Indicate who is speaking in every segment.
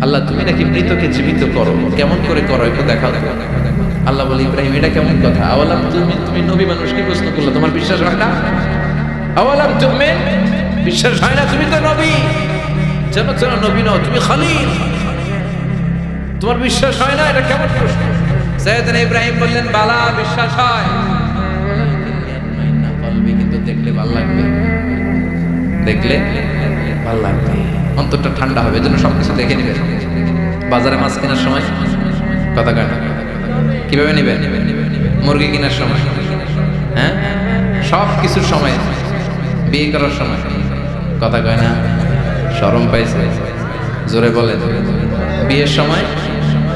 Speaker 1: আল্লাহ তুমি নাকি মৃতকে জীবিত করো, কেমন করে করো একটু দেখাও। আল্লাহ বলে ইব্রাহিম এটা কেমন কথা? আওয়ালাম তুমি নবী মানুষকে প্রশ্ন করলে তোমার বিশ্বাস হয় না? আওয়ালাম তুমি বিশ্বাস হয় না? তুমি তো নবী, যেন যেন নবী নও, তুমি খলিল, তোমার বিশ্বাস হয় না? এটা কেমন প্রশ্ন? সাইয়েদনা ইব্রাহিম বললেন বালা, বিশ্বাস হয়, কিন্তু দেখলে ভালো লাগবে, দেখলে ভালো লাগবে, অন্তরটা ঠান্ডা হবে, যেন সবকিছু দেখে নিবে। বাজারে মাছ কেনার সময় কথা কয় না, কিভাবে নিবেন? মুরগি কেনার সময়, হ্যাঁ, সব কিছুর সময়, বিয়ে করার সময় কথা কয় না, শরম পাইছে, জোরে বলে। বিয়ের সময়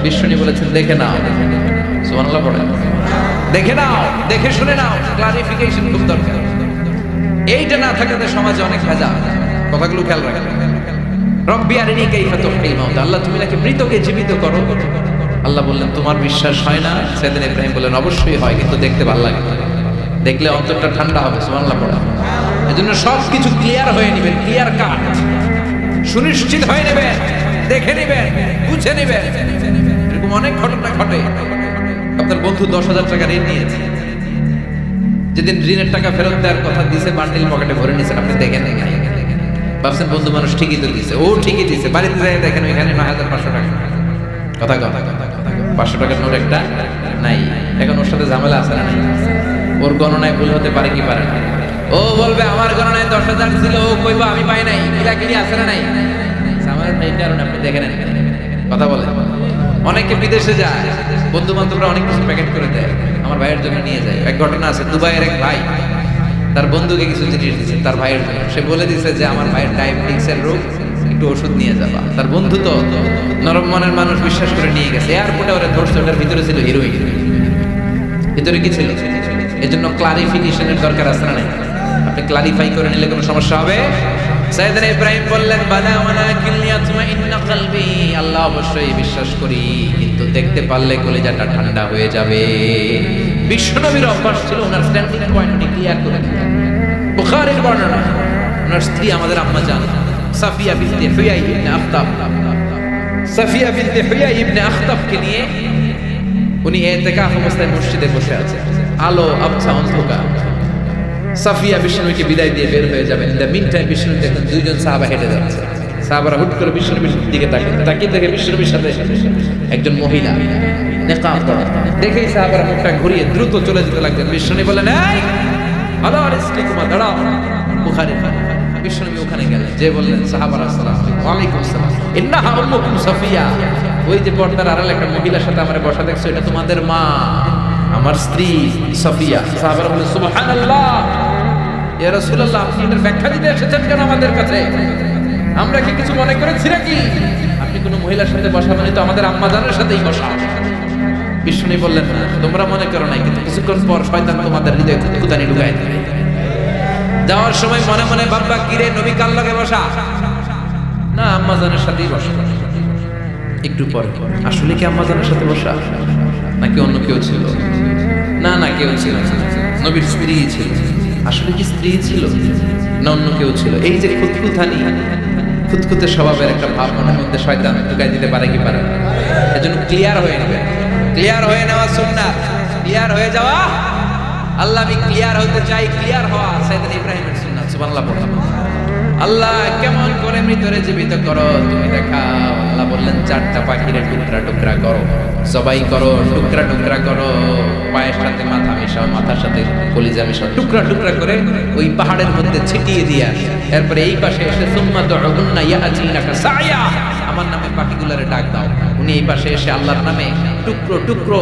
Speaker 1: বিষ্ণু বলেছেন দেখে নাও, সুবহানাল্লাহ পড়ে, দেখে নাও, দেখে শুনে নাও, ক্লারিফিকেশন খুব দরকার। এইটা না থাকাতে সমাজে অনেক ভেজাল, কথাগুলো খেয়াল রাখবেন। রব্বি আরিনি কাইফা তুহয়িল মাউত, আল্লাহ তুমি নাকি মৃতকে জীবিত করো। আল্লাহ বললেন তোমার বিশ্বাস হয় না? সাইয়েদনা ইব্রাহিম বললেন অবশ্যই হয়, কিন্তু দেখতে ভালো লাগে, দেখলে অন্তরটা ঠান্ডা হবে, সুবহানাল্লাহ পড়া। এজন্য সব কিছু ক্লিয়ার হয়ে নেবেন, ক্লিয়ার কাট, সুনিশ্চিত হয়ে নেবেন, দেখে নেবেন, বুঝে নেবেন। এরকম অনেক ঘটনা ঘটে। আপনার বন্ধু 10,000 টাকা ঋণ নিয়েছে, যেদিন ঋণের টাকা ফেরত দেওয়ার কথা দিয়েছে বান্ডিল পকেটে ভরে নিয়েছেন, আপনি দেখেন নাই, ভাবছেন বন্ধু মানুষ ঠিকই তো দিয়েছে, ও ঠিকই দিয়েছে, বাড়িতে যাই দেখেন ওইখানে 9,500 টাকা। কথা কথা 500 টাকার নোট একটা নাই, এখন ওর সাথে ঝামেলা আছে না? ওর গণনায় ভুল হতে পারে কি পারে না? ও বলবে আমার গণনায় 10,000 ছিল, ও কইবো আমি পাই নাই, কিলাকিলি আছে না নাই? আমার এই কারণে আপনি দেখে নেন, কথা বলে। অনেকে বিদেশে যায়, বন্ধু বান্ধবরা অনেক কিছু প্যাকেট করে দেয়, আমার ভাইয়ের জন্য নিয়ে যায়। এক ঘটনা আছে, দুবাইয়ের এক ভাই তার বন্ধুকে কিছু জিনিস দিচ্ছে তার ভাইয়ের জন্য। সে বলে দিচ্ছে যে আমার ভাইয়ের ডায়াবেটিক্সের রোগ, একটু ওষুধ নিয়ে যাবা। তার বন্ধু তো নরম মনের মানুষ, বিশ্বাস করে নিয়ে গেছে। এয়ারপোর্টে ওরা ধরছে, ওটার ভিতরে ছিল হিরোইন। ভিতরে কি ছিল? এজন্য ক্লারিফিকেশনের দরকার আছে না? আপনি ক্লারিফাই করে নিলে কোনো সমস্যা হবে? সাইয়েদনা ইব্রাহিম বললেন বালা ওয়ালাকিন লিয়াতমাইন্না কলবি, আল্লাহ অবশ্যই বিশ্বাস করি, কিন্তু দেখতে পারলে কলিজাটা ঠান্ডা হয়ে যাবে। বিশ্বনবীর অভ্যাস ছিল ওনার স্ট্যান্ডিং পয়েন্ট উনি ক্লিয়ার করে দিতেন। বুখারীর বর্ণনা, ওনার স্ত্রী আমাদের আম্মা জান সাফিয়া বিনতে হুয়াই ইবনে আখতাব, সাফিয়া বিনতে হুয়াই ইবনে আখতাবকে নিয়ে উনি ইতিকাফ অবস্থায় মসজিদে বসে আছেন, আলো আবছা অন্ধকার। সাফিয়া বিষ্ণুকে বিদায় দিয়ে বের হয়ে যাবেন। In the mean time Vishnu দেখেন দুইজন সাহাবা হেঁটে যাচ্ছে। সাহাবারা হুট করে বিষ্ণুর দিকে তাকিয়ে দেখে বিষ্ণুর সাথে একজন মহিলা নেকাব পরা। দেখেই সাহাবারা মুখটা ঘুরিয়ে দ্রুত চলে যেতে লাগলেন। বিষ্ণু বলেন এই আলা রিজলিকুমা, দাঁড়াও। বুখারী। বিষ্ণু ওখানে গেলেন, যে বললেন সাহাবারা আসসালামু আলাইকুম। ওয়া আলাইকুম আসসালাম। ইন্নাহা উম্মুকুম সাফিয়া, ওই যে পর্দার আড়ালে একটা মহিলার সাথে আমারে বসা দেখছো, এটা তোমাদের মা, আমার স্ত্রী সাফিয়া। সাহাবারা বলেন সুবহানাল্লাহ, ইয়া রাসূলুল্লাহ, আপনি এর ব্যাখ্যা দিতে এসেছেন কেন আমাদের কাছে? আমরা কি কিছু মনে করেছি নাকি? আপনি কোনো মহিলার সাথে বসা মানে তো আমাদের আম্মা জানের সাথেই বসা। বিষ্ণু বললেন না, তোমরা মনে করো নাই, কিন্তু কিছুক্ষণ পর শয়তান তোমাদের হৃদয়ে খুঁতখুঁতানি ঢুকায় দেবে। যাওয়ার সময় মনে মনে ভাববা কিরে নবী কার লগে বসা? না, আম্মা জানের সাথেই বসা। একটু পরে আসলে কি আম্মা জানের সাথে বসা নাকি অন্য কেউ ছিল? না না, কেউ ছিল, নবীর স্ত্রী ছিল। আসলে কি স্ত্রী ছিল না অন্য কেউ ছিল? এই যে খুঁতখুঁতানি, খুঁতখুঁতে স্বভাবের একটা ভাব মনের মধ্যে শয়তান ঢুকাই দিতে পারে কি পারে না? এজন্য ক্লিয়ার হয়ে নেবে, ক্লিয়ার হয়ে নেওয়া সুন্নাত, ক্লিয়ার হয়ে যাওয়া। আল্লাহ আমি ক্লিয়ার হতে চাই, ক্লিয়ার হওয়া সাইয়েদনা ইব্রাহিমের সুন্নাত। সুবহানাল্লাহ পড়ো। আল্লাহ কেমন করে মৃতরে জীবিত করো তুমি দেখাও। আল্লাহ বললেন 4টা পাখিরে টুকরা টুকরা করো, জবাই করো, টুকরা টুকরা করো, পায়ের সাথে মাথা মিশাও, মাথার সাথে কলিজা মিশাও, টুকরা টুকরা করে ওই পাহাড়ের মধ্যে ছিটিয়ে দিয়া, এরপরে এই পাশে এসে সুম্মা দুউন্না ইয়াতিনাকা সায়া, আমার নামে পাখিগুলোরে ডাক দাও। উনি এই পাশে এসে আল্লাহর নামে টুকরো টুকরো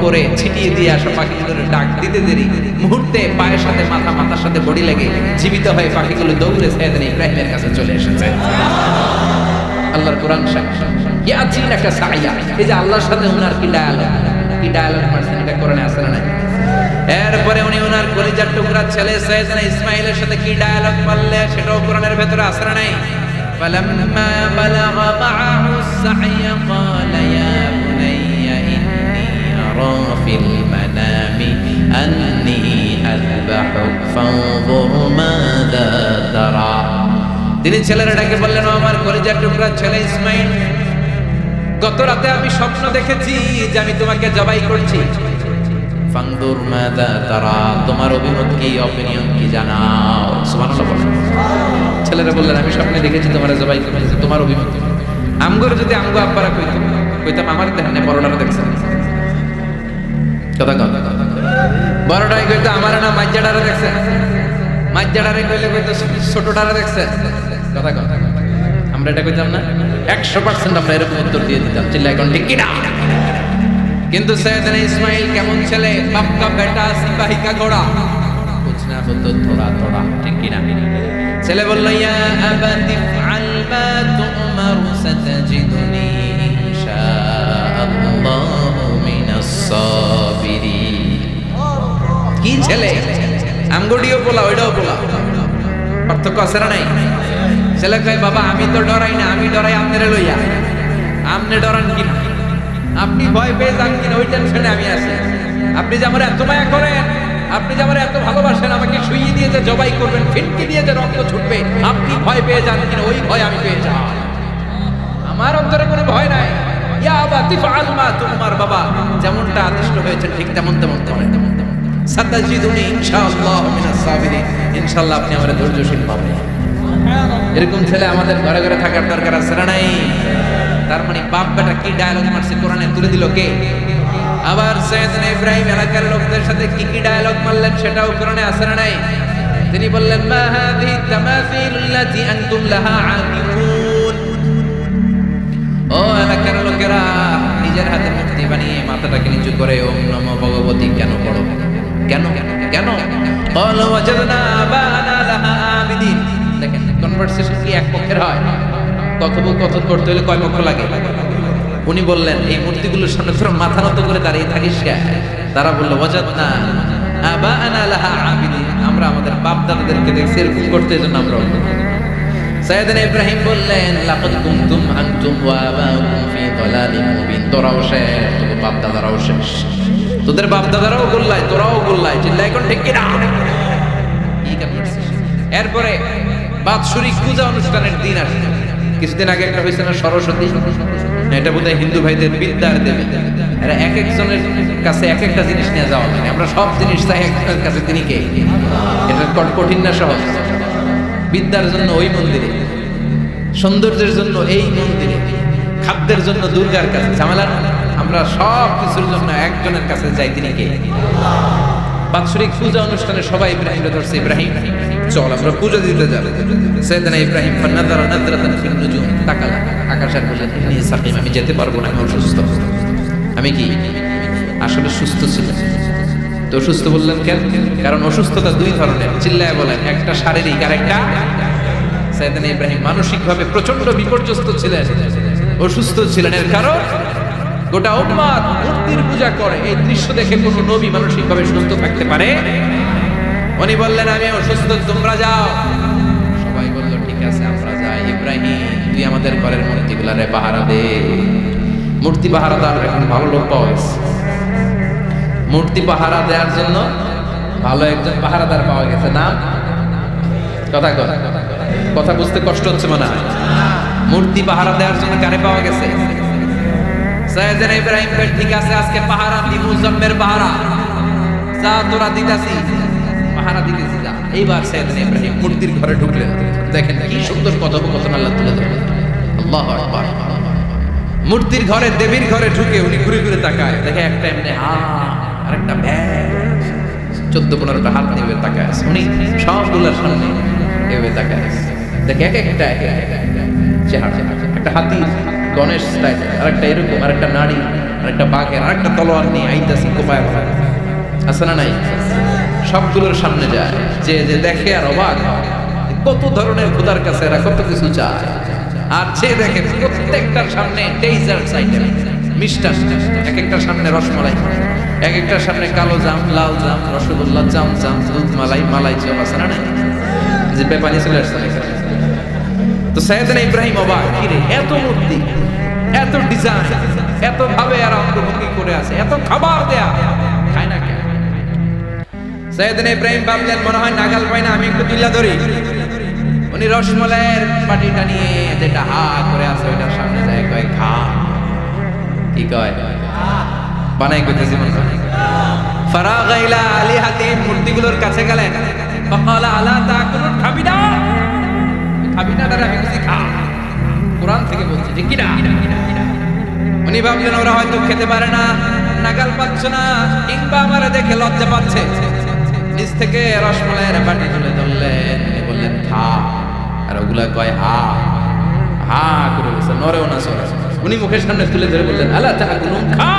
Speaker 1: করে ছিটিয়ে দিয়ে আসা পাখিগুলোরে ডাক দিতে দেরি মুহূর্তে পায়ের সাথে মাথা, মাথার সাথে বডি লেগে জীবিত হয়ে পাখিগুলো দৌড়ে সাইয়েদনা ইব্রাহিমের কাছে চলে এসেছে। আল্লাহর কোরআন সাক্ষী, ইয়াতিনাকা সায়া, এই যে আল্লাহর সাথে উনার কি ডায়ালগ মারছেন, এটা কোরআনে আছে না? এরপরে উনি ওনার কলিজার টুকরা ছেলে সাইয়েদনা ইসমাঈলের সাথে কি ডায়ালগ মারলে সেটাও কোরআনের ভেতরে আছে না? নাই। فلما بلغ معه السعي قال يا بني إني أرى في المنام أني أذبحك فانظر ماذا ترى। তিনি ছেলের ডাকে বললেন, আমার কলিজার টুকরা ছেলে ইসমাঈল, গত রাতে আমি স্বপ্ন দেখেছি যে আমি তোমাকে জবাই করছি। ফানদুর মাযা তারা, তোমার অভিমত কি, অপিনিয়ন কি জানাও। সুবহানাল্লাহ। ছেলেরা বললেন আমি স্বপ্নে দেখেছি তোমার জবাই করতেছি, তোমার অভিমত। আমগর যদি আমগো আব্বারা কইতাম আমার দেখেন না, বড়টারে দেখছেন কথা কথা বড়টাই কইতো আমার না মাইজাডারে দেখছেন, মাইজাডারে কইলে কইতো ছোটটারে দেখছেন কথা কথা। আমরা এটা কইতাম না? 100% আমরা এরকম উত্তর দিয়ে দিতাম, চিল্লা এখন ঠিক কিনা? কিন্তু সৈয়দনা ইসমাইল কেমন ছেলে, বাপ কা বেটা সিপাহি কা ঘোড়া, কুছ না হতো থোড়া থোড়া, ঠিক কিনা? ছেলে বলল ইয়া আবাতি ফাল মা তুমার সাতাজিদুনি ইনশাআল্লাহু মিনাস সাবিরিন। কি ছেলে, আমগডিও পোলা ওইটাও পোলা, পার্থক্য আছে না নাই? ছেলে কয় বাবা আমি তো ডরাই না, আমি ডরাই আপনারে লইয়া। আপনি ডরান কিনা, আপনি ভয় পেয়ে যান কিনা ওই টেনশনে আমি আছি। আপনি যে আমার এত মায়া করেন, আপনি যে আমার এত ভালোবাসেন, আমাকে শুইয়ে দিয়ে যে জবাই করবেন, ফিনকি দিয়ে যে রক্ত ছুটবে, আপনি ভয় পেয়ে যান কিনা ওই ভয় আমি পেয়ে যাই। আমার অন্তরে কোনো ভয় নাই। ইয়া আবাতি ফাআল মা তুমার, বাবা যেমনটা আদিষ্ট হয়েছে ঠিক তেমন তেমন করেন। সাতাজিদুনি ইনশাআল্লাহু মিনাস সাবিরিন, ইনশাআল্লাহ আপনি আমারে ধৈর্যশীল পাবেন। এরকম ছেলে আমাদের ঘরে ঘরে থাকার দরকার আছে না নাই? তার মানে বাপ বেটা কি ডায়ালগ মারছে কোরআনে তুলে দিল কে? আবার সৈয়দনা ইব্রাহিম এলাকার লোকদের সাথে কি কি ডায়ালগ মারলেন সেটাও কোরআনে আছে না নাই? তিনি বললেন মা হাযিহি তামাসিলুল্লাতী আনতুম লাহা আকিফুন। ও এলাকার লোকেরা, নিজের হাতে মূর্তি বানিয়ে মাথাটাকে নিচু করে ওম নমো ভগবতী কেন পড়ো? কেন কেন? ক্বালু ওয়াজাদনা আবানা লাহা আবিদিন। দেখেন কনভারসেশন কি এক পক্ষের হয়? কথোপকথন করতে হলে কয় পক্ষ লাগে? উনি বললেন এই মূর্তিগুলোর সামনে তোরা মাথা নত করে দাঁড়িয়ে থাকিস কে? তারা বলল ওয়াজাদনা আবানা লাহা আবিদিন, আমরা আমাদের বাপ দাদাদেরকে দেখছি এরকম করতে, এজন্য আমরা। সাইয়েদনা ইব্রাহিম বললেন লাকাদ কুনতুম আনতুম ওয়া আবাউকুম ফি দালালিন মুবিন, তোরাও শেষ, তোর বাপ দাদারাও শেষ, তোদের বাপ দাদারাও গোল্লায়, তোরাও গোল্লায়, চিল্লা এখন ঠিক কিনা? কি কনভারসেশন। এরপরে বাৎসরিক পূজা অনুষ্ঠানের দিন আসে। কিছুদিন আগে একটা হয়েছে না সরস্বতী, এটা বোধহয় হিন্দু ভাইদের বিদ্যার দেবী। এরা এক একজনের কাছে এক একটা জিনিস নিয়ে যাওয়া লাগে, আমরা সব জিনিস চাই একজনের কাছে, তিনি কে? এটা কঠিন না সহজ? বিদ্যার জন্য ওই মন্দিরে, সৌন্দর্যের জন্য এই মন্দিরে, খাদ্যের জন্য দুর্গার কাছে, ঝামেলা। আমরা সব কিছুর জন্য একজনের কাছে যাই, তিনি কে? বাৎসরিক পূজা অনুষ্ঠানে সবাই ইব্রাহিমকে ধরছে, ইব্রাহিম চল আমরা পূজা দিতে যাবো। সাইয়েদনা ইব্রাহিম ফানাযারা নাযরাতান ফিন নুজুম, তাকালা আকাশের বলে ইন্নী সাকিম, আমি যেতে পারবো না, আমি অসুস্থ। আমি কি আসলে সুস্থ ছিলাম? তো অসুস্থ বললেন কেন? কারণ অসুস্থতা দুই ধরনের, চিল্লায় বলেন, একটা শারীরিক আর একটা। সাইয়েদনা ইব্রাহিম মানসিকভাবে প্রচন্ড বিপর্যস্ত ছিলেন, অসুস্থ ছিলেন। এর কারণ গোটা উম্মাত মূর্তির পূজা করে, এই দৃশ্য দেখে কোনো নবী মানসিকভাবে সুস্থ থাকতে পারে? উনি বললেন আমি অসুস্থ, তোমরা যাও। সবাই বলল ঠিক আছে আমরা যাই। ইব্রাহিম তুই আমাদের ঘরের মূর্তিগুলারে পাহারা দে। মূর্তি পাহারাদার এখন ভালো লোক পাওয়া গেছে, মূর্তি পাহারা দেওয়ার জন্য ভালো একজন পাহারাদার পাওয়া গেছে। নাম কথা কথা কথা বুঝতে কষ্ট হচ্ছে মনে হয়? মূর্তি পাহারা দেওয়ার জন্য কারে পাওয়া গেছে? সাইয়েদনা ইব্রাহিম কই ঠিক আছে আজকে পাহারা দিব, জম্মের পাহারা, যা তোরা দিতাছি পাহারা দিতেছি যা। এইবার সাইয়েদনা ইব্রাহিম মূর্তির ঘরে ঢুকলেন। দেখেন কি সুন্দর কথোপকথন আল্লাহ তুলে ধরলেন। আল্লাহু আকবার। মূর্তির ঘরে, দেবীর ঘরে ঢুকে উনি ঘুরে ঘুরে তাকায়, দেখে একটা এমনি আরেকটা ব্যাগ, 14-15টা হাত নিয়ে তাকায় আছে। উনি সবগুলোর সামনে এভাবে তাকায় আছে, দেখে এক একটা চেহারা, একটা হাতি গণেশ স্টাইল, আরেকটা এরকম, আরেকটা নারী, আরেকটা বাঘের, আরেকটা তলোয়ার নিয়ে আইতাছি কোপায় আছে না নাই? সবগুলোর সামনে যায়, যে যে দেখে আর অবাক, কত ধরনের খোদার কাছে এরা কত কিছু চায়। আর যে দেখে প্রত্যেকটার সামনে ডেজার্টস আইটেম, মিষ্টান্ন, এক একটার সামনে রসমালাই, এক একটার সামনে কালো জাম, লাল জাম, রসগোল্লা, জাম জাম, দুধ মালাই, মালাই চপ, আছে না নাই? যে পেপানি চলে আসছে এখানে। তো সাইয়েদনা ইব্রাহিম অবাক, কি রে এত মূর্তি, এত ডিজাইন, এত ভাবে আর অঙ্গভঙ্গি করে আছে, এত খাবার দেয়া, খায় না কেন? সাইয়েদনা ইব্রাহিম ভাবলেন মনে হয় নাগাল পাই না, আমি একটু তুইলা ধরি। উনি রসমলাইয়ের বাটিটা নিয়ে যেটা হা করে আছে ওইটার সামনে যায়, কয় খা। কয় বানাই কইতেছি মনে হয় ফারাগা ইলা আলিহাতিহিম মূর্তিগুলোর কাছে গেলেন ফাকালা আলা তাকুলুন খাবিনা খাবিনাটারে আমি কিছু খা কোরআন থেকে বলছি ঠিক কি না উনি ভাবলেন ওরা হয়তো খেতে পারে না নাগাল পাচ্ছে না কিংবা আমারে দেখে লজ্জা পাচ্ছে নিচ থেকে রসমালাইয়ের বাটি তুলে ধরলেন বললেন খা আর ওগুলা কয় হা হা করে বলছে নরেও না সরে উনি মুখের সামনে তুলে ধরে বললেন আলা তাকুলুন খা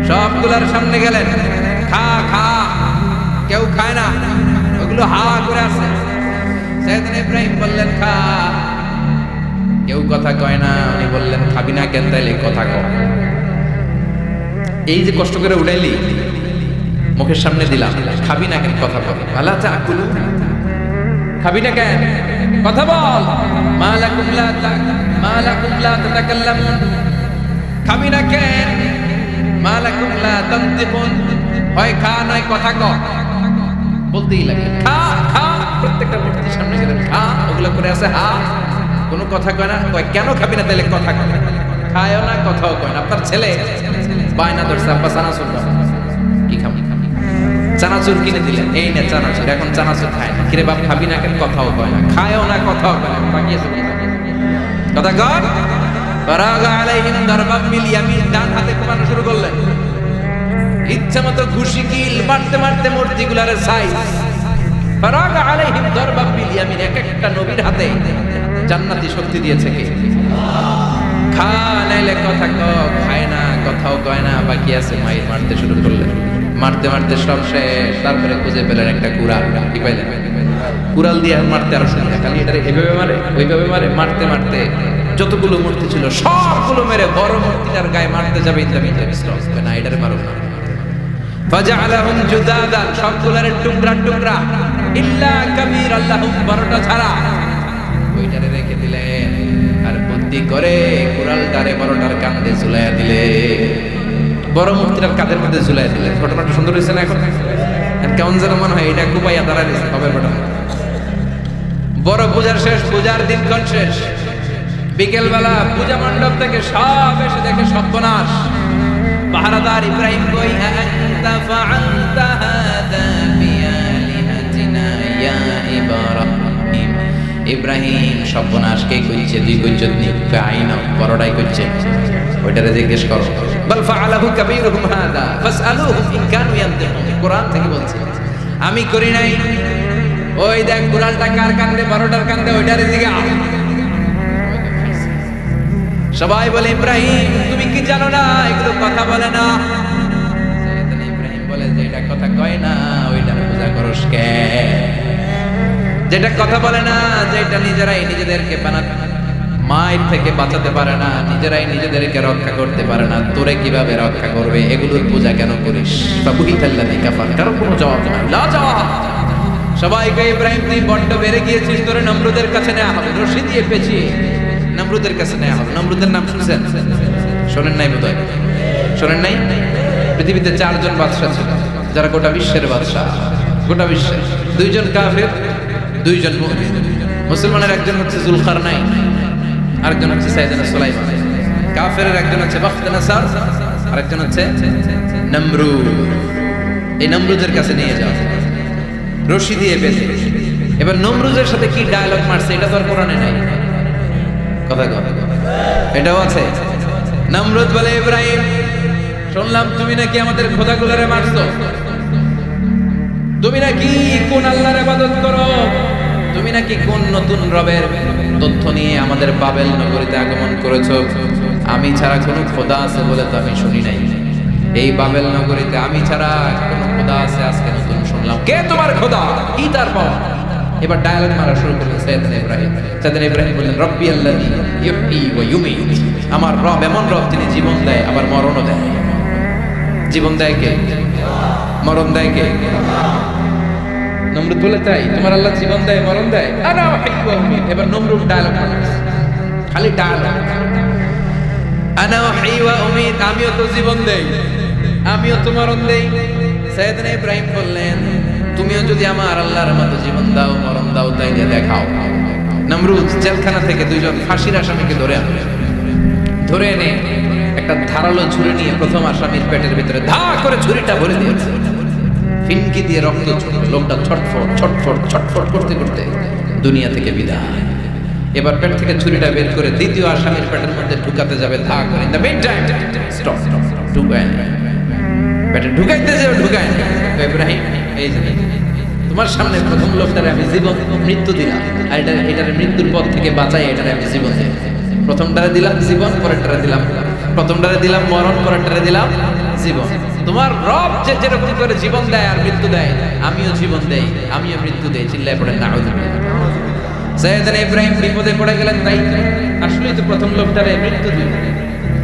Speaker 1: সবগুলার সামনে গেলেন খা খা কেউ খায় না ওগুলো হা করে আছে সাইয়েদনা ইব্রাহিম বললেন খা কেউ কথা কয় না উনি বললেন খাবি না কেন তাইলে কথা কও এই যে কষ্ট করে উঠাইলি মুখের সামনে দিলাম খাবি না কেন কথা বল আলা তাকুলু খাবি না কেন কথা বল মালাকুম লা তাতাকাল্লামুন খাবি না কেন মালাকুম লা তানতিকুন হয় খা নয় কথা কও বলতেই লাগে খা খা প্রত্যেকটা মূর্তির সামনে গেলেন খা ওগুলো করে আছে হা কোনো কথা কয় না কয় কেন খাবি না তাহলে কথা কয় খায়ও না কথাও কয় না আপনার ছেলে বায়না ধরছে আব্বা চানাচুর কি খাবি চানাচুর কিনে দিলেন এই নে চানাচুর এখন চানাচুর খায় না কিরে বাপ খাবি না কেন কথাও কয় না খায়ও না কথাও কয় না বাকি আছে কথা কয় ফারাগা আলাইহিম দারবাম বিল ইয়ামিন ডান হাতে কোপানো শুরু করলেন ইচ্ছা মতো ঘুষি কিল মারতে মারতে মূর্তিগুলার সাইজ ফারাগা আলাইহিম দারবাম বিল ইয়ামিন এক একটা নবীর হাতে জান্নাতি শক্তি দিয়েছে কে খা নাইলে কথা কও খায় না কথাও কয় না বাকি আছে মাইর মারতে শুরু করলেন মারতে মারতে সব শেষ তারপরে খুঁজে পেলেন একটা কুড়াল কি পাইলেন কুড়াল দিয়ে মারতে আরো শুরু খালি এটারে এভাবে মারে ওইভাবে মারে মারতে মারতে যতগুলো মূর্তি ছিল সবগুলো মেরে বড় মূর্তিটার গায়ে মারতে যাবে না এটারে মারো না ফাজআলাহুম জুদাদান সবগুলোর টুকরা টুকরা ইল্লা কাবীর আল্লাহুম বড়টা ছাড়া ওইটারে রেখে দিলেন আর বুদ্ধি করে কুড়ালটারে বড়টার কাঁধে ঝুলাইয়া দিলে বড় মূর্তিটার কাঁধের মধ্যে ঝুলাইয়া দিলেন ঘটনাটা সুন্দর হয়েছে না এখন কেমন যেন মনে হয় এটা কুপাইয়া দাঁড়াইছে কবের ঘটনা বড় পূজার শেষ পূজার দিনক্ষণ শেষ বিকেলবেলা পূজা মণ্ডপ থেকে সব এসে দেখে সর্বনাশ পাহারাদার ইব্রাহিম কই আনতা ফাআলতা হাদা বিআলিহাতিনা ইয়া ইব্রাহিম ইব্রাহিম সর্বনাশ কে কইছে দুই কইছত নি আইনা বড়টাই কইছে ওইটারে জিজ্ঞেস করো বল ফাআলাহু কাবীরুহুম হাদা ফাসআলুহুম ইন কানু ইয়ানতিকুন কোরআন থেকে বলছে আমি করি নাই ওই দেখ কুড়ালটা কার কান্দে বড়টার কান্দে ওইটারে জিজ্ঞাসা সবাই বলে ইব্রাহিম তুমি কি জানো না এগুলো কথা বলে না সাইয়েদনা ইব্রাহিম বলে যে এটা কথা কয় না ওইটা পূজা করস কে যেটা কথা বলে না যেটা নিজেরাই নিজেদেরকে মায়ের থেকে বাঁচাতে পারে না নিজেরাই নিজেদেরকে রক্ষা করতে পারে না তোরে কিভাবে রক্ষা করবে এগুলোর পূজা কেন করিস ফাবুহিতাল্লাযী কাফার কারো কোনো জবাব নাই লা জবাব সবাইকে ইব্রাহিম তুই বড্ড বেড়ে গিয়েছিস তোরে নমরুদের কাছে নেওয়া হবে রশি দিয়ে পেঁচিয়ে নমরুদের কাছে নেওয়া হবে নমরুদের নাম শুনছেন শোনেন নাই বোধহয় শোনেন নাই পৃথিবীতে 4 জন বাদশা ছিল যারা গোটা বিশ্বের বাদশা গোটা বিশ্বের 2 জন কাফের 2 জন মুমিন মুসলমানের একজন হচ্ছে যুলকারনাইন আরেকজন হচ্ছে সাইয়েদনা সুলাইমান কাফেরের একজন হচ্ছে বাখতানাসার আরেকজন হচ্ছে নমরুদ এই নমরুদের কাছে নিয়ে যাও রশি দিয়ে বেঁধে এবার নমরুদের সাথে কি ডায়লগ মারছে এটা তো আর কোরআনে নাই কথা কথা এটাও আছে নমরুদ বলে ইব্রাহিম শুনলাম তুমি নাকি আমাদের খোদাগুলোরে মারছো তুমি নাকি কোন আল্লাহর ইবাদত করো তুমি নাকি কোন নতুন রবের তথ্য নিয়ে আমাদের বাবেল নগরীতে আগমন করেছো আমি ছাড়া কোনো খোদা আছে বলে তো আমি শুনি নাই এই বাবেল নগরীতে আমি ছাড়া কোনো খোদা আছে আজকে নতুন শুনলাম কে তোমার খোদা কি তার পাওয়া এবার ডায়ালগ মারা শুরু করলেন সাইয়েদনা ইব্রাহিম সাইয়েদনা ইব্রাহিম বললেন রব্বি আল্লাযী ইউহয়ী ওয়া ইউমীত আমার রব এমন রব যিনি জীবন দেয় আবার মরণও দেয় জীবন দেয় কে মরণ দেয় কে নমরুদ বলে তাই তোমার আল্লাহ জীবন দেয় মরণ দেয় আনা উহয়ী ওয়া উমীত এবার নমরুদ ডায়ালগ মারছে খালি ডায়ালগ আনা উহয়ী ওয়া উমীত আমিও তো জীবন দেই আমিও তো মরণ দেই সাইয়েদনা ইব্রাহিম বললেন তুমিও যদি আমার আল্লাহর মতো জীবন দাও মরণ দাও তাইলে দেখাও নমরুদ জেলখানা থেকে 2 জন ফাঁসির আসামিকে ধরে এনে একটা ধারালো ছুরি নিয়ে প্রথম আসামির পেটের ভিতরে ধা করে ছুরিটা ভরে দিয়েছে, ফিনকি দিয়ে রক্ত ছুটল, লোকটা ছটফট ছটফট ছটফট করতে করতে দুনিয়া থেকে বিদায়। এবার পেট থেকে ছুরিটা বের করে দ্বিতীয় আসামির পেটের মধ্যে ঢুকাতে যাবে ধা করে। In the mid time stop stop ঢুকায় না, পেটে ঢুকাইতে যাবে ঢুকায় না। ইব্রাহিম, এই যে তোমার সামনে প্রথম লোকটারে আমি জীবন মৃত্যু দিলাম, আর এটারে মৃত্যুর পথ থেকে বাঁচাই, এটারে আমি জীবন দিই। প্রথমটারে দিলাম জীবন, পরেরটারে দিলাম, প্রথমটারে দিলাম মরণ, পরেরটারে দিলাম জীবন। তোমার রব যে যেরকম করে জীবন দেয় আর মৃত্যু দেয়, আমিও জীবন দেই, আমিও মৃত্যু দেই। চিল্লায় পড়ে নাউযুবিল্লাহ। সাইয়েদনা ইব্রাহিম বিপদে পড়ে গেলেন, তাই আসলেই তো প্রথম লোকটারে মৃত্যু দিল,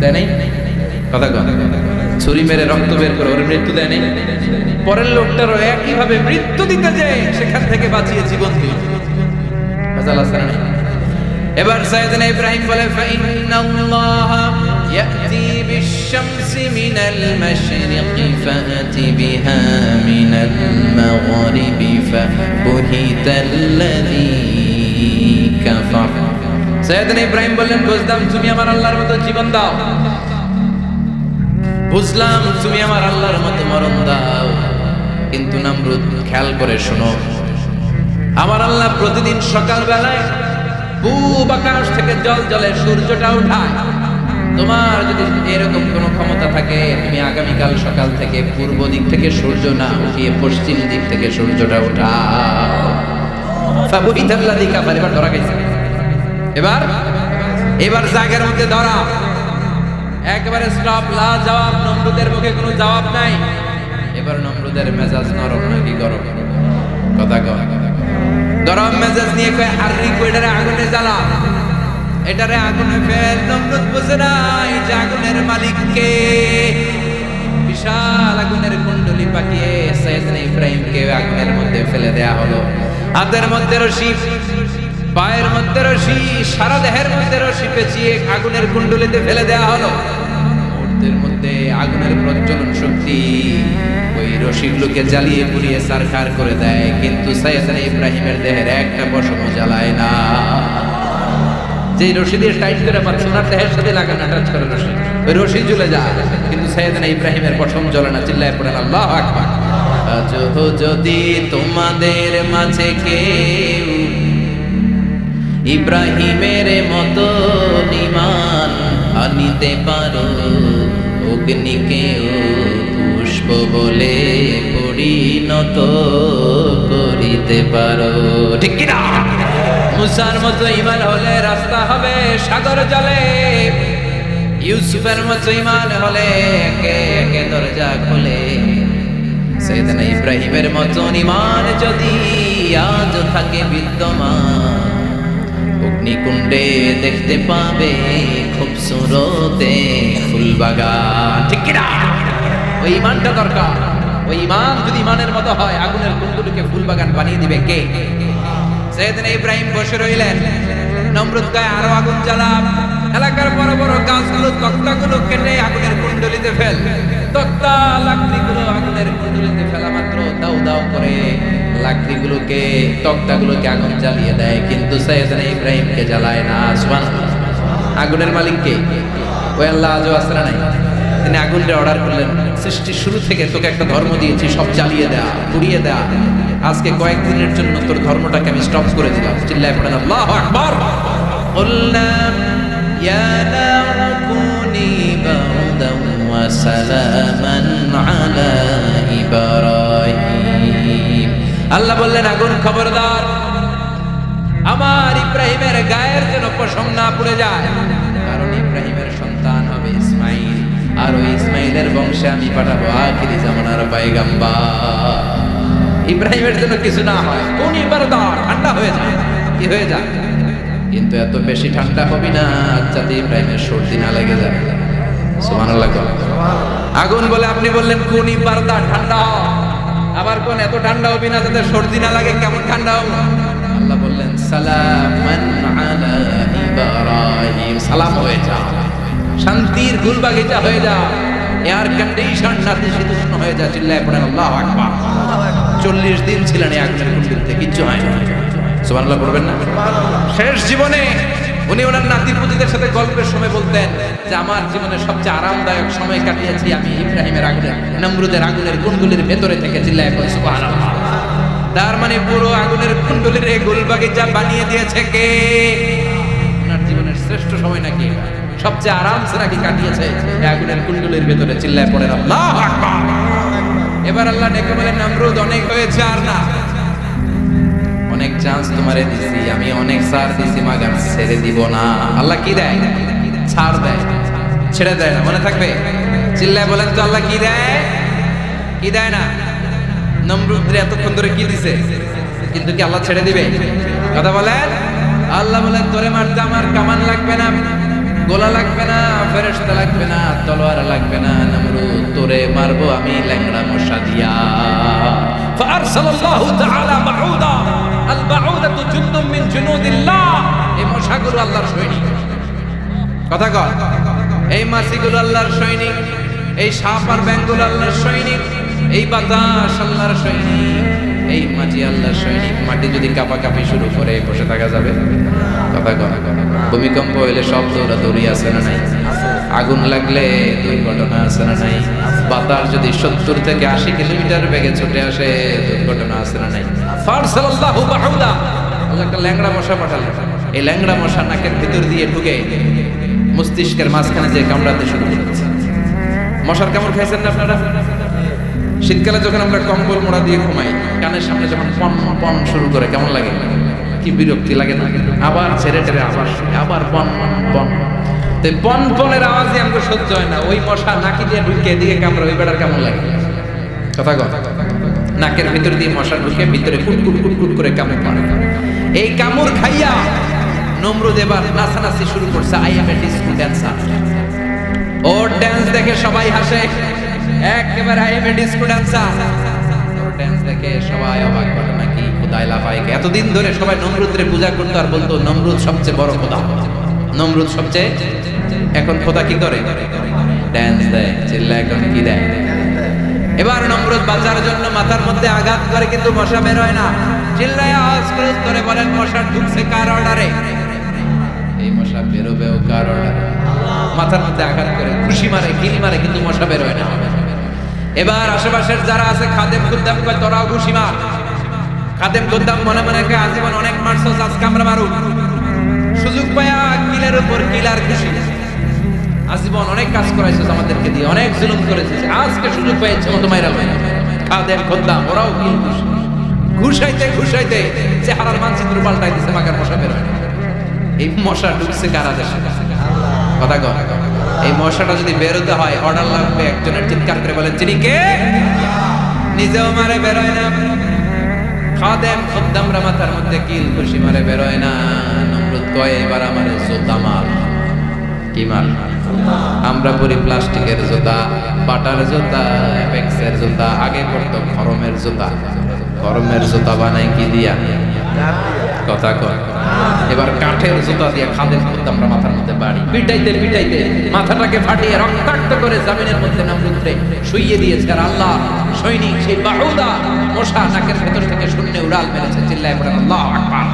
Speaker 1: দেয় নাই? কথা কন, ছুরি মেরে রক্ত বের করে ওর মৃত্যু দেয় নাই? পরের লোকটারও একইভাবে মৃত্যু দিতে যায়, সেখান থেকে বাঁচিয়ে জীবন দিল। এবার সাইয়েদনা ইব্রাহিম বলে, ফাইন্নাল্লাহা ইয়াতি বিশ-শামসি মিনাল মাশরিকি ফাতি বিহা মিনাল মাগরিবি ফাবুহিতাল্লাযী কাফার। সাইয়েদনা ইব্রাহিম বললেন, বুঝলাম তুমি আমার আল্লাহর মতো জীবন দাও, বুঝলাম তুমি আমার আল্লাহর মতো মরণ দাও, কিন্তু নমরুদ খেয়াল করে শোনো, আমার আল্লাহ প্রতিদিন সকাল বেলায় পূব আকাশ থেকে জল জলে সূর্যটা উঠায়। তোমার যদি এরকম কোনো ক্ষমতা থাকে, তুমি আগামীকাল সকাল থেকে পূর্ব দিক থেকে সূর্য না উঠিয়ে পশ্চিম দিক থেকে সূর্যটা উঠাও। ফাবুহিতাল্লাযী কাফার। এবার ধরা গেছে, এবার জায়গার মধ্যে ধরা, একবারে স্টপ, লা জবাব। নমরুদের মুখে কোনো জবাব নাই। এবার নমরুদের মেজাজ নরম নাকি গরম? কথা কয়। গরম মেজাজ নিয়ে কয়, হাররি কইটারে আগুনে জ্বালা, এটারে আগুনে ফেল। নমরুদ বুঝে নাই যে আগুনের মালিক কে। বিশাল আগুনের কুণ্ডলি পাকিয়ে সাইয়েদনা ইব্রাহিমকে আগুনের মধ্যে ফেলে দেয়া হলো। হাতের মধ্যে রশি, পায়ের মধ্যে রশি, সারা দেহের মধ্যে রশি পেঁচিয়ে আগুনের কুণ্ডলিতে ফেলে দেয়া হলো। মুহূর্তের মধ্যে আগুনের প্রজ্বলন শক্তি ওই রশিগুলোকে জ্বালিয়ে পুড়িয়ে সারখার করে দেয়, কিন্তু সাইয়েদনা ইব্রাহিমের দেহের একটা পশমও জ্বালায় না। যে রশি দিয়ে টাইট করে পাচ্ছে, ওনার দেহের সাথে লাগানো টাচ করে রশি, ওই রশি জ্বলে যায়, কিন্তু সাইয়েদনা ইব্রাহিমের পশম জ্বলে না। চিল্লায় পড়েন আল্লাহু আকবার। আজ যদি তোমাদের মাঝে কেউ ইব্রাহিমের মতো ঈমান আনিতে পারো, অগ্নিকেও পুষ্প বলে পরিণত করিতে পারো, ঠিক কি না? মুসার মতো ঈমান হলে রাস্তা হবে সাগর জলে, ইউসুফের মতো ঈমান হলে একে একে দরজা খোলে। সাইয়েদনা ইব্রাহিমের মতো ঈমান যদি আজ থাকে বিদ্যমান, অগ্নিকুণ্ডে দেখতে পাবে খুবসুরতে ফুলবাগান, ঠিক কি না? ওই ঈমানটা দরকার। ওই ঈমান যদি ঈমানের মতো হয়, আগুনের কুণ্ডলিকে ফুলবাগান বানিয়ে দিবে কে? সাইয়েদনা ইব্রাহিম বসে রইলেন। নমরুদ কয়, আরো আগুন জ্বালা, এলাকার বড় বড় গাছগুলো, তক্তাগুলো কেটে আগুনের কুণ্ডলিতে ফেল। তক্তা লাকড়িগুলো আগুনের কুণ্ডলিতে ফেলা মাত্র দাউ দাউ করে লাকড়িগুলোকে, তক্তাগুলোকে আগুন জ্বালিয়ে দেয়, কিন্তু সাইয়েদনা ইব্রাহিমকে জ্বালায় না। সুবহানাল্লাহ। আগুনের মালিক কে? ওই আল্লাহ আজও আসরা নাই। তিনি আগুনটা অর্ডার করলেন, সৃষ্টির শুরু থেকে তোকে একটা ধর্ম দিয়েছি, সব জ্বালিয়ে দেয়া, পুড়িয়ে দেয়া, আজকে কয়েকদিনের জন্য তোর ধর্মটাকে আমি স্টপ করে দিলাম। চিল্লায় পড়েন আল্লাহু আকবার। কুলনা ইয়া নারু কুনি বারদান ওয়া সালামান আলা ইব্রাহিম। আল্লাহ বললেন, আগুন খবরদার, আমার ইব্রাহিমের গায়ের যেন পশম না পুড়ে যায়, কারণ ইব্রাহিমের সন্তান হবে ইসমাইল, আর ওই ইসমাইলের বংশে আমি পাঠাবো আখিরি জামানার পয়গম্বর। ইব্রাহিমের জন্য কিছু না হয়, কোন বারদার, ঠান্ডা হয়ে যায়, কি হয়ে যায়, কিন্তু এত বেশি ঠান্ডা হবি না যাতে ইব্রাহিমের সর্দি না লেগে যায়। সুবহানাল্লাহ। আগুন বলে, আপনি বললেন কোন বারদার, ঠান্ডা হ, আবার কোন এত ঠান্ডা হবি না যাতে সর্দি না লাগে, কেমন ঠান্ডা হবো? আল্লাহ বললেন, সালামান আলা ইব্রাহিম, সালাম হয়ে যা, শান্তির গুলবাগিচা হয়ে যা, এয়ার কন্ডিশন নাতিশীতোষ্ণ হয়ে যা। চিল্লায় পড়েন আল্লাহু আকবার। 40 দিন ছিলেন এই আগুনের কুণ্ডলিতে, কিচ্ছু হয় না। সুবহানাল্লাহ পড়বেন না? শেষ জীবনে উনি ওনার নাতি-পুতিদের সাথে গল্পের সময় বলতেন যে আমার জীবনের সবচেয়ে আরামদায়ক সময় কাটিয়েছি আমি ইব্রাহিমের আগুনে, নমরুদের আগুনের কুণ্ডুলির ভেতরে থেকে। চিল্লায় বলেন সুবহানাল্লাহ। তার মানে পুরো আগুনের কুণ্ডুলির এই গোলবাগিচা বানিয়ে দিয়েছে কে? ওনার জীবনের শ্রেষ্ঠ সময় নাকি সবচেয়ে আরামসে নাকি কাটিয়েছে এই আগুনের কুণ্ডুলির ভেতরে। চিল্লায় পড়েন আল্লাহু আকবার। এবার আল্লাহ ডেকে বলেন, নমরুদ অনেক হয়েছে, আর না, অনেক চান্স তোমারে দিছি আমি, অনেক ছাড় দিছি, মাগার ছেড়ে দিব না। আল্লাহ কি দেয়? ছাড় দেয়, ছেড়ে দেয় না। মনে থাকবে? চিল্লায় বলেন তো আল্লাহ কি দেয়? কি দেয় না? নমরুদরে এতক্ষণ ধরে কি দিছে, কিন্তু কি আল্লাহ ছেড়ে দিবে? কথা বলেন। আল্লাহ বলেন, তোরে মারতে আমার কামান লাগবে না, গোলা লাগবে না, ফেরেশতা লাগবে না, তলোয়ার লাগবে না, নমরুদ তোরে মারবো আমি ল্যাংড়া মশা দিয়া। ফারসালাল্লাহু তাআলা বাউদা, আল বাউদাতু জুনদুম মিন জুনুদিল্লাহ। এই মশাগুলো আল্লাহর সৈনিক। কথা কর, এই মাছিগুলো আল্লাহর সৈনিক, এই সাপ আর ব্যাঙগুলো আল্লাহর সৈনিক, এই বাতাস আল্লাহর সৈনিক, এই মাটি আল্লাহর সৈনিক। মাটি যদি কাঁপাকাঁপি শুরু করে বসে থাকা যাবে? কথা কর। ভূমিকম্প হইলে সব দৌড়াদৌড়ি আছে না নাই? আগুন লাগলে দুর্ঘটনা আছে না নাই? বাতাস যদি 70 থেকে 80 কিলোমিটার বেগে ছুটে আসে দুর্ঘটনা আছে না নাই? ফারসালাল্লাহু বাউদা, আল্লাহ একটা ল্যাংড়া মশা পাঠালেন। এই ল্যাংড়া মশা নাকের ভিতর দিয়ে ঢুকে মস্তিষ্কের মাঝখানে যে কামড়াতে শুরু করেছে। মশার কামড় খাইছেন না আপনারা? শীতকালে যখন আমরা কম্বল মোড়া দিয়ে ঘুমাই, কানের সামনে যখন পন পন শুরু করে কেমন লাগে? কি বিরক্তি লাগে না? আবার ছেড়ে টেরে আবার পন পন। তো পন পনের আওয়াজে আমাকে সহ্য হয় না। ওই মশা নাকি দিয়ে ঢুকে দিয়ে কামড়ে, ওই বেটার কেমন লাগে? কথা কথা। নাকের ভিতর দিয়ে মশা ঢুকে ভিতরে কুটকুট কুটকুট করে কামড় মারে। এই কামড় খাইয়া নমরুদ এবার নাচানাচি শুরু করছে। I M A disco dancer. Or dance দেখে সবাই হাসে, একেবারে I M A disco dancer. Or dance দেখে সবাই অবাক করে, নাকি খোদাই লাফায়। এতদিন ধরে সবাই নমরুদরে পূজা করতো আর বলতো নমরুদ সবচেয়ে বড় খোদা, নমরুদ সবচেয়ে। এখন খোদা কি করে? ড্যান্স দেয়। চিল্লা এখন কি দেয়? এবার নমরুদ বাঁচার জন্য মাথার মধ্যে আঘাত করে, কিন্তু মশা বের হয় না। চিল্লায় আওয়াজ করে বলেন, মশা ঢুকছে কার অর্ডারে? এই মশা বেরোবেও কার অর্ডারে? মাথার মধ্যে আঘাত করে খুশি মারে, কিল মারে, কিন্তু মশা বের হয় না। এবার আশেপাশের যারা আছে খাদেম খুদ্দাম কয়, তোরাও খুশি মার। খাদেম খুদ্দাম মনে মনে কয়, আজীবন অনেক মারছস, আজকে আমরা মারু। সুযোগ পায়া কিলের উপর কিল আর খুশি। আজীবন অনেক কাজ করাইছস আমাদেরকে দিয়ে, অনেক জুলুম করেছিস, আজকে সুযোগ পাইছে মতো মাইরা লয়। খাদেম খুদ্দাম ওরাও কিল খুশি। ঘুষাইতে ঘুষাইতে চেহারার মানচিত্র পাল্টাই দিছে, মাগার মশা বের হয় না। এই মশা ঢুকছে কারা দেশে? কথা কর। এই মশাটা যদি বেরোতে হয় অর্ডার লাগবে একজনের। চিৎকার করে বলেন, তিনি কে? নিজেও মারে, বেরোয় না। খাদেম খুদ্দামরা মাথার মধ্যে কিল খুশি মারে, বেরোয় না। নমরুদ কয়, এবার আমার জুতা মার। কি মার? আমরা পরি প্লাস্টিকের জুতা, বাটার জুতা, অ্যাপেক্সের জুতা। আগে পড়তো খরমের জুতা। খরমের জুতা বানাই কি দিয়া? কথা কর। এবার কাঠের জুতা দিয়ে খাদেম খুদ্দামরা মাথার মধ্যে বাড়ি পিটাইতে পিটাইতে মাথাটাকে ফাটিয়ে রক্তাক্ত করে জমিনের মধ্যে নমরুদরে শুইয়ে দিয়েছে। আর আল্লাহ সৈনিক সেই বাউদা মশা নাকের ভেতর থেকে শূন্যে উড়াল মেরেছে। চিল্লায় পড়েন আল্লাহু আকবার।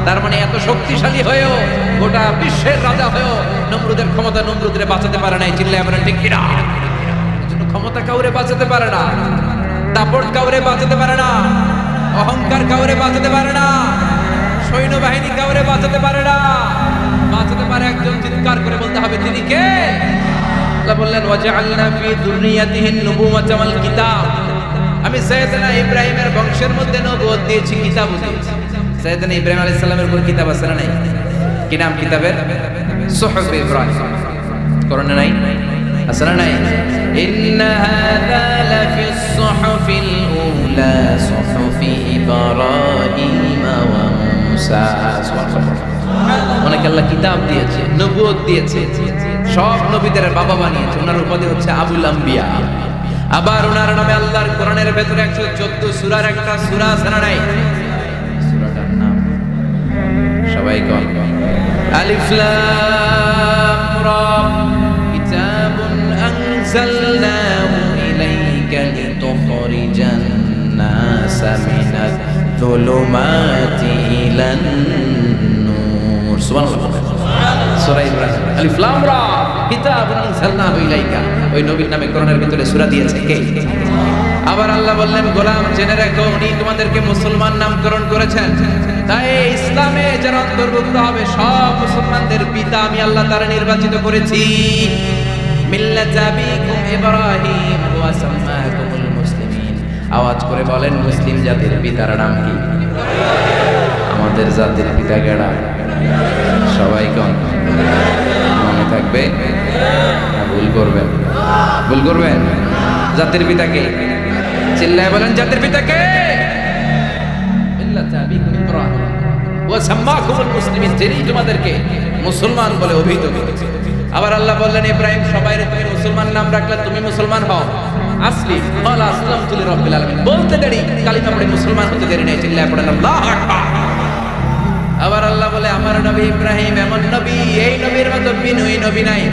Speaker 1: তার মানে এত শক্তিশালী হয়েও, গোটা বিশ্বের রাজা হয়েও নমরুদের ক্ষমতা নমরুদরে বাঁচাতে পারে নাই। চিল্লায় পড়েন ঠিক কিনা? এজন্য ক্ষমতা কাউরে বাঁচাতে পারে না, দাপট কাউরে বাঁচাতে পারে না, অহংকার কাউরে বাঁচাতে পারে না, সৈন্যবাহিনী কাউরে বাঁচাতে পারে না। বাঁচাতে পারে একজন। চিৎকার করে বলতে হবে, তিনি কে? আল্লাহ বললেন, ওয়াজআলনা ফি যুররিয়াতিহিন নুবুওয়াতা ওয়াল কিতাব। আমি সাইয়েদনা ইব্রাহিমের বংশের মধ্যে নবুয়ত দিয়েছি, কিতাব দিয়েছি। সাইয়েদনা ইব্রাহিম আলাইহিস সালামের উপর কিতাব আছে না নাই? কি নাম কিতাবের? সুহুফ ইব্রাহিম। কোরআনে নাই? আছে না নাই? ইন্না হাযা লাফিস সুহুফিল উলা সুহুফি ইব্রাহিম ওয়া মুসা। অনেক আল্লাহ কিতাব দিয়েছে, নবুয়ত দিয়েছে, সব নবীদের বাবা বানিয়েছে। ওনার উপাধি হচ্ছে আবুল আম্বিয়া। আবার ওনার নামে আল্লাহর কোরআনের ভেতরে 114 সূরার একটা সূরা আছে না নাই? সূরাটার নাম সবাই কোন? আলিফ লাম রা। কিতাবুন আনজালনাহু ইলাইকা লিতুখরিজান নাসা মিনাজ যুলুমাতি ইলান নূর। সুবহানাল্লাহ। সূরা ইব্রাহিম আলিফ লাম রা কিতাবুন আনজালনাহু ইলাইকা, ওই নবীর নামে কোরআনের ভিতরে সূরা দিয়েছে কে? আবার আল্লাহ বললেন গোলাম জেনে রাখো উনি তোমাদেরকে মুসলমান নামকরণ করেছেন, তাই ইসলামে যারা অন্তর্ভুক্ত হবে সব মুসলমানদের পিতা আমি আল্লাহ তাআলা নির্বাচিত করেছি। মিল্লাত আবিকুম ইব্রাহিম ওয়া সাম্মাকুমুল মুসলিমিন, আওয়াজ করে বলেন মুসলিম জাতির পিতার নাম কি? আমাদের জাতির পিতা কেডা? সবাই কোন মনে থাকবে? ভুল করবেন, ভুল করবেন। জাতির পিতা কে? চিল্লায় বলেন জাতির পিতা কে? মিল্লাত আবিকুম ইব্রাহিম ওয়া সাম্মাকুমুল মুসলিমিন, যিনি তোমাদেরকে মুসলমান বলে অভিহিত করেছে। আবার আল্লাহ বললেন ইব্রাহিম সবাইরে তুমি মুসলমান নাম রাখলে তুমি মুসলমান হও। আসলি ক্বালা আসলামতু লিরাব্বিল আলামিন, বলতে দেরি কালিমা পড়ে মুসলমান হতে দেরি নেই। চিল্লায় পড়েন আল্লাহু আকবার। আবার আল্লাহ বলে আমার নবী ইব্রাহিম এমন নবী, এই নবীর মতো বিনয়ী নবী নাই।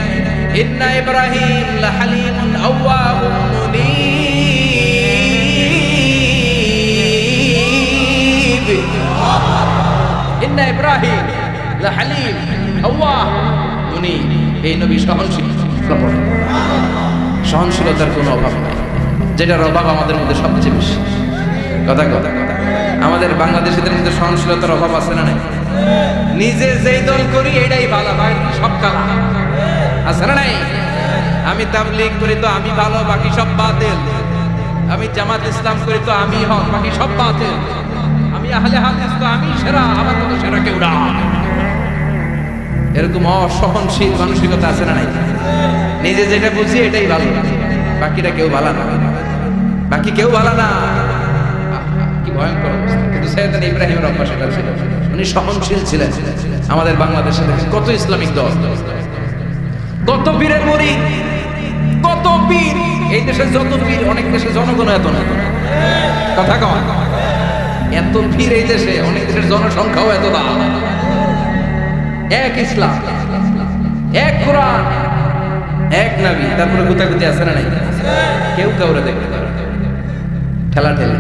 Speaker 1: ইন্না ইব্রাহিম লাহালিমুন আওয়াহুম মুনীব, ইন্না ইব্রাহিম লাহালিম আওয়াহ মুনীব, এই নবী সহনশীল। সহনশীলতার কোনো অভাব নাই, যেটার অভাব আমাদের মধ্যে সবচেয়ে বেশি। কথা কথা আমাদের বাংলাদেশিদের মধ্যে সহনশীলতার অভাব আছে না নাই? নিজে যেই দল করি এটাই ভালো, বাকি সব কালা, আছে না নাই? আমি তাবলীগ করি তো আমি ভালো, বাকি সব বাতিল। আমি জামাত ইসলাম করি তো আমি হক, বাকি সব বাতিল। আমি আহলে হাদিস তো আমি সেরা, আমার মতো সেরা কেউ না। এরকম অসহনশীল মানসিকতা আছে না নাই? নিজে যেটা বুঝি এটাই ভালো, বাকিটা কেউ ভালো না, বাকি কেউ ভালো না। কি ভয়ঙ্কর অবস্থা। কিন্তু সাইয়েদনা ইব্রাহিমের অভ্যাস এটা ছিল, উনি সহনশীল ছিলেন। আমাদের বাংলাদেশে কত ইসলামিক দল, কত পীরের মুরিদ, কত পীর। এই দেশে যত পীর, অনেক দেশে জনগণ এত না। কথা কম, এত পীর এই দেশে, অনেক দেশের জনসংখ্যাও এত না। এক ইসলাম, এক কোরআন, এক নবী, তারপরে গুতাগুতি আছে না নাই? কেউ কাউরে দেখতে পারে ঠেলা ঠেলি।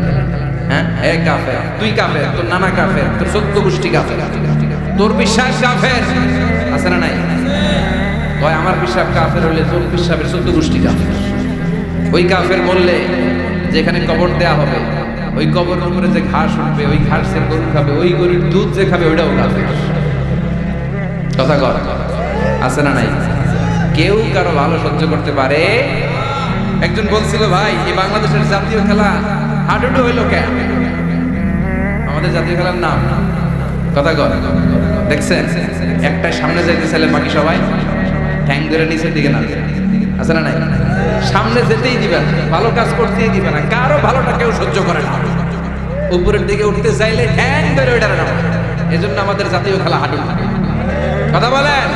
Speaker 1: হ্যাঁ, এক কাফের, তুই কাফের, তোর নানা কাফের, তোর 14 গোষ্ঠী কাফের, তোর বিশ্বাস কাফের, আছে না নাই? কয় আমার বিশ্বাস কাফের হলে তোর বিশ্বাসের 14 গোষ্ঠী কাফের। ওই কাফের বললে যেখানে কবর দেয়া হবে, ওই কবরের উপরে যে ঘাস উঠবে, ওই ঘাসের গরু খাবে, ওই গরুর দুধ যে খাবে ওইটাও কাফের। কথা কর, আছে না নাই? কেউ কারো ভালো সহ্য করতে পারে? একজন বলছিল ভাই এই বাংলাদেশের জাতীয় খেলা হাডুডু হইল কেন? আমাদের জাতীয় খেলার নাম কথা কর, দেখছেন? একটা সামনে যাইতে চাইলে বাকি সবাই ঠ্যাং ধরে নিচের দিকে না, আছে না নাই? সামনে যেতেই দিবে না, ভালো কাজ করতেই দিবে না, কারো ভালোটা কেউ সহ্য করে না। উপরের দিকে উঠতে চাইলে ঠ্যাং ধরে ওইটার নাম। এজন্য আমাদের জাতীয় খেলা হাডুডু। কথা বলেন।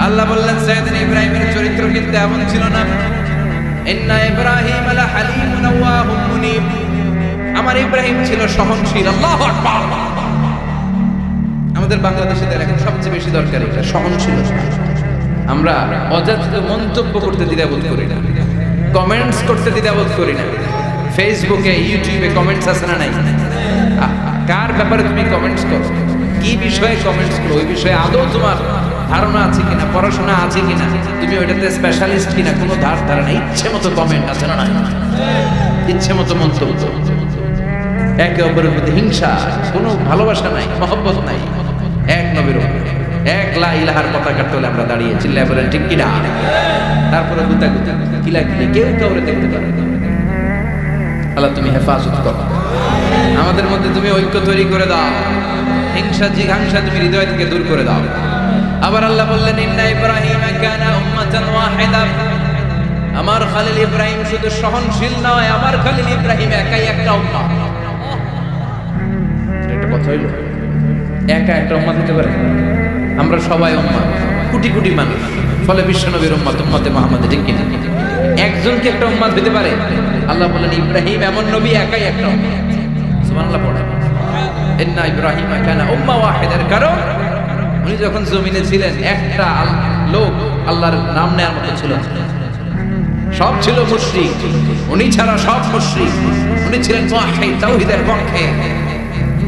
Speaker 1: আল্লাহ বললেন সাইয়েদনা ইব্রাহিমের চরিত্র কিন্তু এমন ছিল না। ইন্না ইব্রাহিম লাহালিমুন আওয়াহুম মুনীব, আমার ইব্রাহিম ছিল সহনশীল। আল্লাহু আকবার। আমাদের বাংলাদেশিদের এখন সবচেয়ে বেশি দরকার এটা, সহনশীলতা। আমরা অযাচিত মন্তব্য করতে দ্বিধাবোধ করি না, কমেন্টস করতে দ্বিধাবোধ করি না। ফেসবুকে ইউটিউবে কমেন্টস আছে না নাই? কার ব্যাপারে তুমি কমেন্টস করো, কি বিষয়ে কমেন্টস করো, ওই বিষয়ে আদৌ তোমার ধারণা আছে কিনা, পড়াশোনা আছে কিনা, তুমি ওইটাতে স্পেশালিস্ট কিনা, কোনো ধারণা। ইচ্ছে মতো কমেন্ট আছে না নাই? ইচ্ছে মতো মন্তব্য, একে অপরের প্রতি হিংসা, কোনো ভালোবাসা নাই, মহব্বত নাই। এক নবীর উপরে এক লা ইলাহার পতাকার তলে আমরা দাঁড়িয়ে, চিল্লায় বলেন ঠিক কিনা? তারপরে গুতাগুতি কিলাকিলি, কেউ কাউরে দেখতে পারে। আল্লাহ তুমি হেফাজত করো, আমাদের মধ্যে তুমি ঐক্য তৈরি করে দাও, হিংসা জিঘাংসা তুমি হৃদয় থেকে দূর করে দাও। আবার আল্লাহ বললেন ইন্না ইব্রাহিম কানা উম্মাতান ওয়াহিদা, আমার খলিল ইব্রাহিম শুধু সহনশীল নয়, আমার খলিল ইব্রাহিম একাই একটা উম্মাহ। এটা কথা হইল, একা একটা উম্মাহ হতে পারে? আমরা সবাই উম্মাহ, কোটি কোটি মানুষ, ফলে বিশ্বনবীর উম্মাত, উম্মতে মুহাম্মদ। ঠিক কিনা? একজনকে একটা উম্মাহ হতে পারে? আল্লাহ বললেন ইব্রাহিম এমন নবী, একাই একটা উম্মাহ। সুবহানাল্লাহ পড়েন। ইন্না ইব্রাহিম কানা উম্মাহ ওয়াহিদার, কারণ উনি যখন জমিনে ছিলেন একটা লোক আল্লাহর নাম নেওয়ার মতো ছিল, সব ছিল মুশরিক, উনি ছাড়া সব মুশরিক। উনি ছিলেন মুওয়াহিদ, তাওহীদের পক্ষে।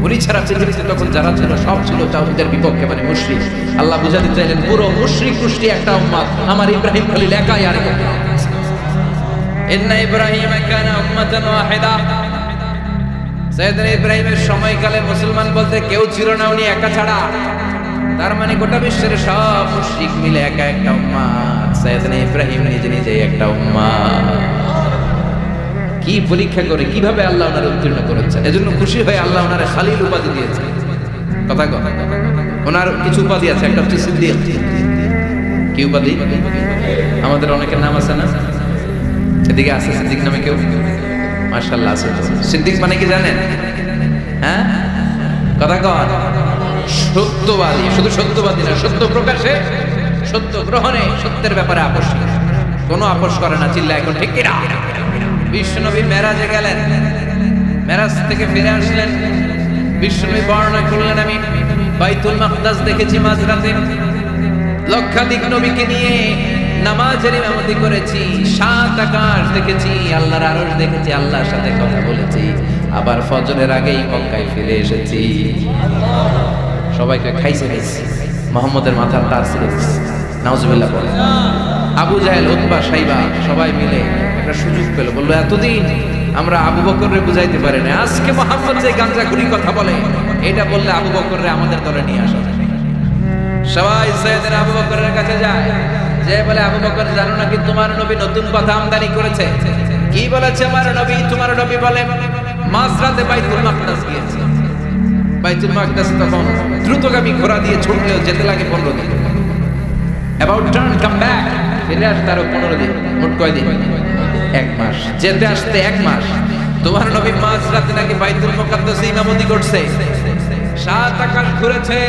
Speaker 1: উনি ছাড়া পৃথিবীতে তখন যারা ছিল সব ছিল তাওহীদের বিপক্ষে, মানে মুশরিক। আল্লাহ বুঝাতে চাইলেন পুরো মুশরিক গোষ্ঠী একটা উম্মত, আমার ইব্রাহিম খলিল একাই আর ইন্না ইব্রাহিম কানা উম্মাতান ওয়াহিদা। সাইয়েদনা ইব্রাহিমের সময়কালে মুসলমান বলতে কেউ ছিল না, উনি একা ছাড়া। তার মানে গোটা বিশ্বের সব মুশরিক মিলে একা একটা উম্মত, সাইয়েদনা ইব্রাহিম নিজে নিজে একটা উম্মত। কি পরীক্ষা করে কিভাবে আল্লাহ ওনার উত্তীর্ণ করেছেন, এজন্য খুশি হয়ে আল্লাহ ওনারে খালিল উপাধি দিয়েছেন। কথা কথা ওনার কিছু উপাধি আছে, একটা হচ্ছে সিদ্দিক। কি উপাধি? আমাদের অনেকের নাম আছে না, এদিকে আছে সিদ্দিক নামে কেউ? মাশাআল্লাহ আছে। সিদ্দিক মানে কি জানেন? হ্যাঁ, কথা কন। সত্যবাদী, শুধু সত্যবাদী না, সত্য প্রকাশে, সত্য গ্রহণে, সত্যের ব্যাপারে আপোষ কোনো আপোষ করে না। চিল্লা এখন ঠিক কিনা? বিশ্বনবী মেরাজে গেলেন, মেরাজ থেকে ফিরে আসলেন, বিশ্বনবী বর্ণনা করলেন আমি বাইতুল মাকদাস দেখেছি মাঝরাতে, লক্ষাধিক নবীকে নিয়ে নামাজের ইমামতি করেছি, 7 আকাশ দেখেছি, আল্লাহর আরশ দেখেছি, আল্লাহর সাথে কথা বলেছি, আবার ফজরের আগেই মক্কায় ফিরে এসেছি। সবাইকে খাইছে মুহাম্মদের মাথার তার ছিঁড়ে দিয়েছে, নাউজুবিল্লাহ বলে। আবু জাহেল, উতবা, সাইবা সবাই মিলে একটা সুযোগ পেল, বললো এতদিন আমরা আবু বকররে বুঝাইতে পারি না, আজকে মুহাম্মদ যে গাঁজাখুরি কথা বলে এটা বললে আবু বকররে আমাদের দলে নিয়ে আসা। সবাই সাইয়েদনা আবু বকরের কাছে যায়, যে বলে আবু বকর জানো নাকি তোমার নবী নতুন কথা আমদানি করেছে? কি বলেছে আমার নবী? তোমার নবী বলে মাঝরাতে বাইতুল মাকদাস গিয়েছে। বাইতুল মাকদাস তখন দ্রুতগামী ঘোড়া দিয়ে ছুটলেও যেতে লাগে 15 দিন। অ্যাবাউট টার্ন কাম ব্যাক, ফিরে আসতে আরো 15 দিন, মোট কয় দিন? 1 মাস, যেতে আসতে 1 মাস। তোমার নবী মাঝরাতে নাকি বাইতুল মুকাদ্দাসে ইমামতি করছে, 7 আকাশ ঘুরেছে,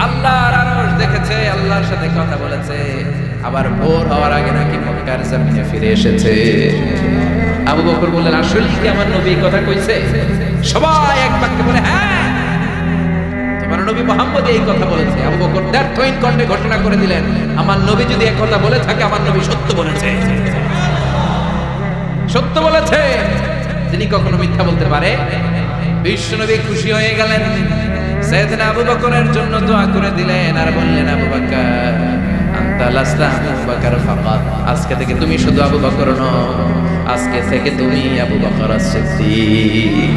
Speaker 1: আল্লাহর আরশ দেখেছে, আল্লাহর সাথে কথা বলেছে, আবার ভোর হওয়ার আগে নাকি মক্কার জমিনে ফিরে এসেছে। আবু বকর বললেন আসলে কি আমার নবী এই কথা কইছে? সবাই এক বাক্যে বলে হ্যাঁ, তোমার নবী মুহাম্মদ এই কথা বলেছে। আবু বকর দ্ব্যর্থহীন কণ্ঠে ঘোষণা করে দিলেন, আমার নবী যদি এই কথা বলে থাকে, আমার নবী সত্য বলেছে, সত্য বলেছে, তিনি কখনো মিথ্যা বলতে পারে? বিশ্বনবী খুশি হয়ে গেলেন, সাইয়েদনা আবু বকরের জন্য দোয়া করে দিলেন, আর বললেন আবু বকর আনতা লাস্তা আবু বকর ফাকাত, আজকে থেকে তুমি শুধু আবু বকর নও, আজকে থেকে তুমি আবু বকর সিদ্দিক।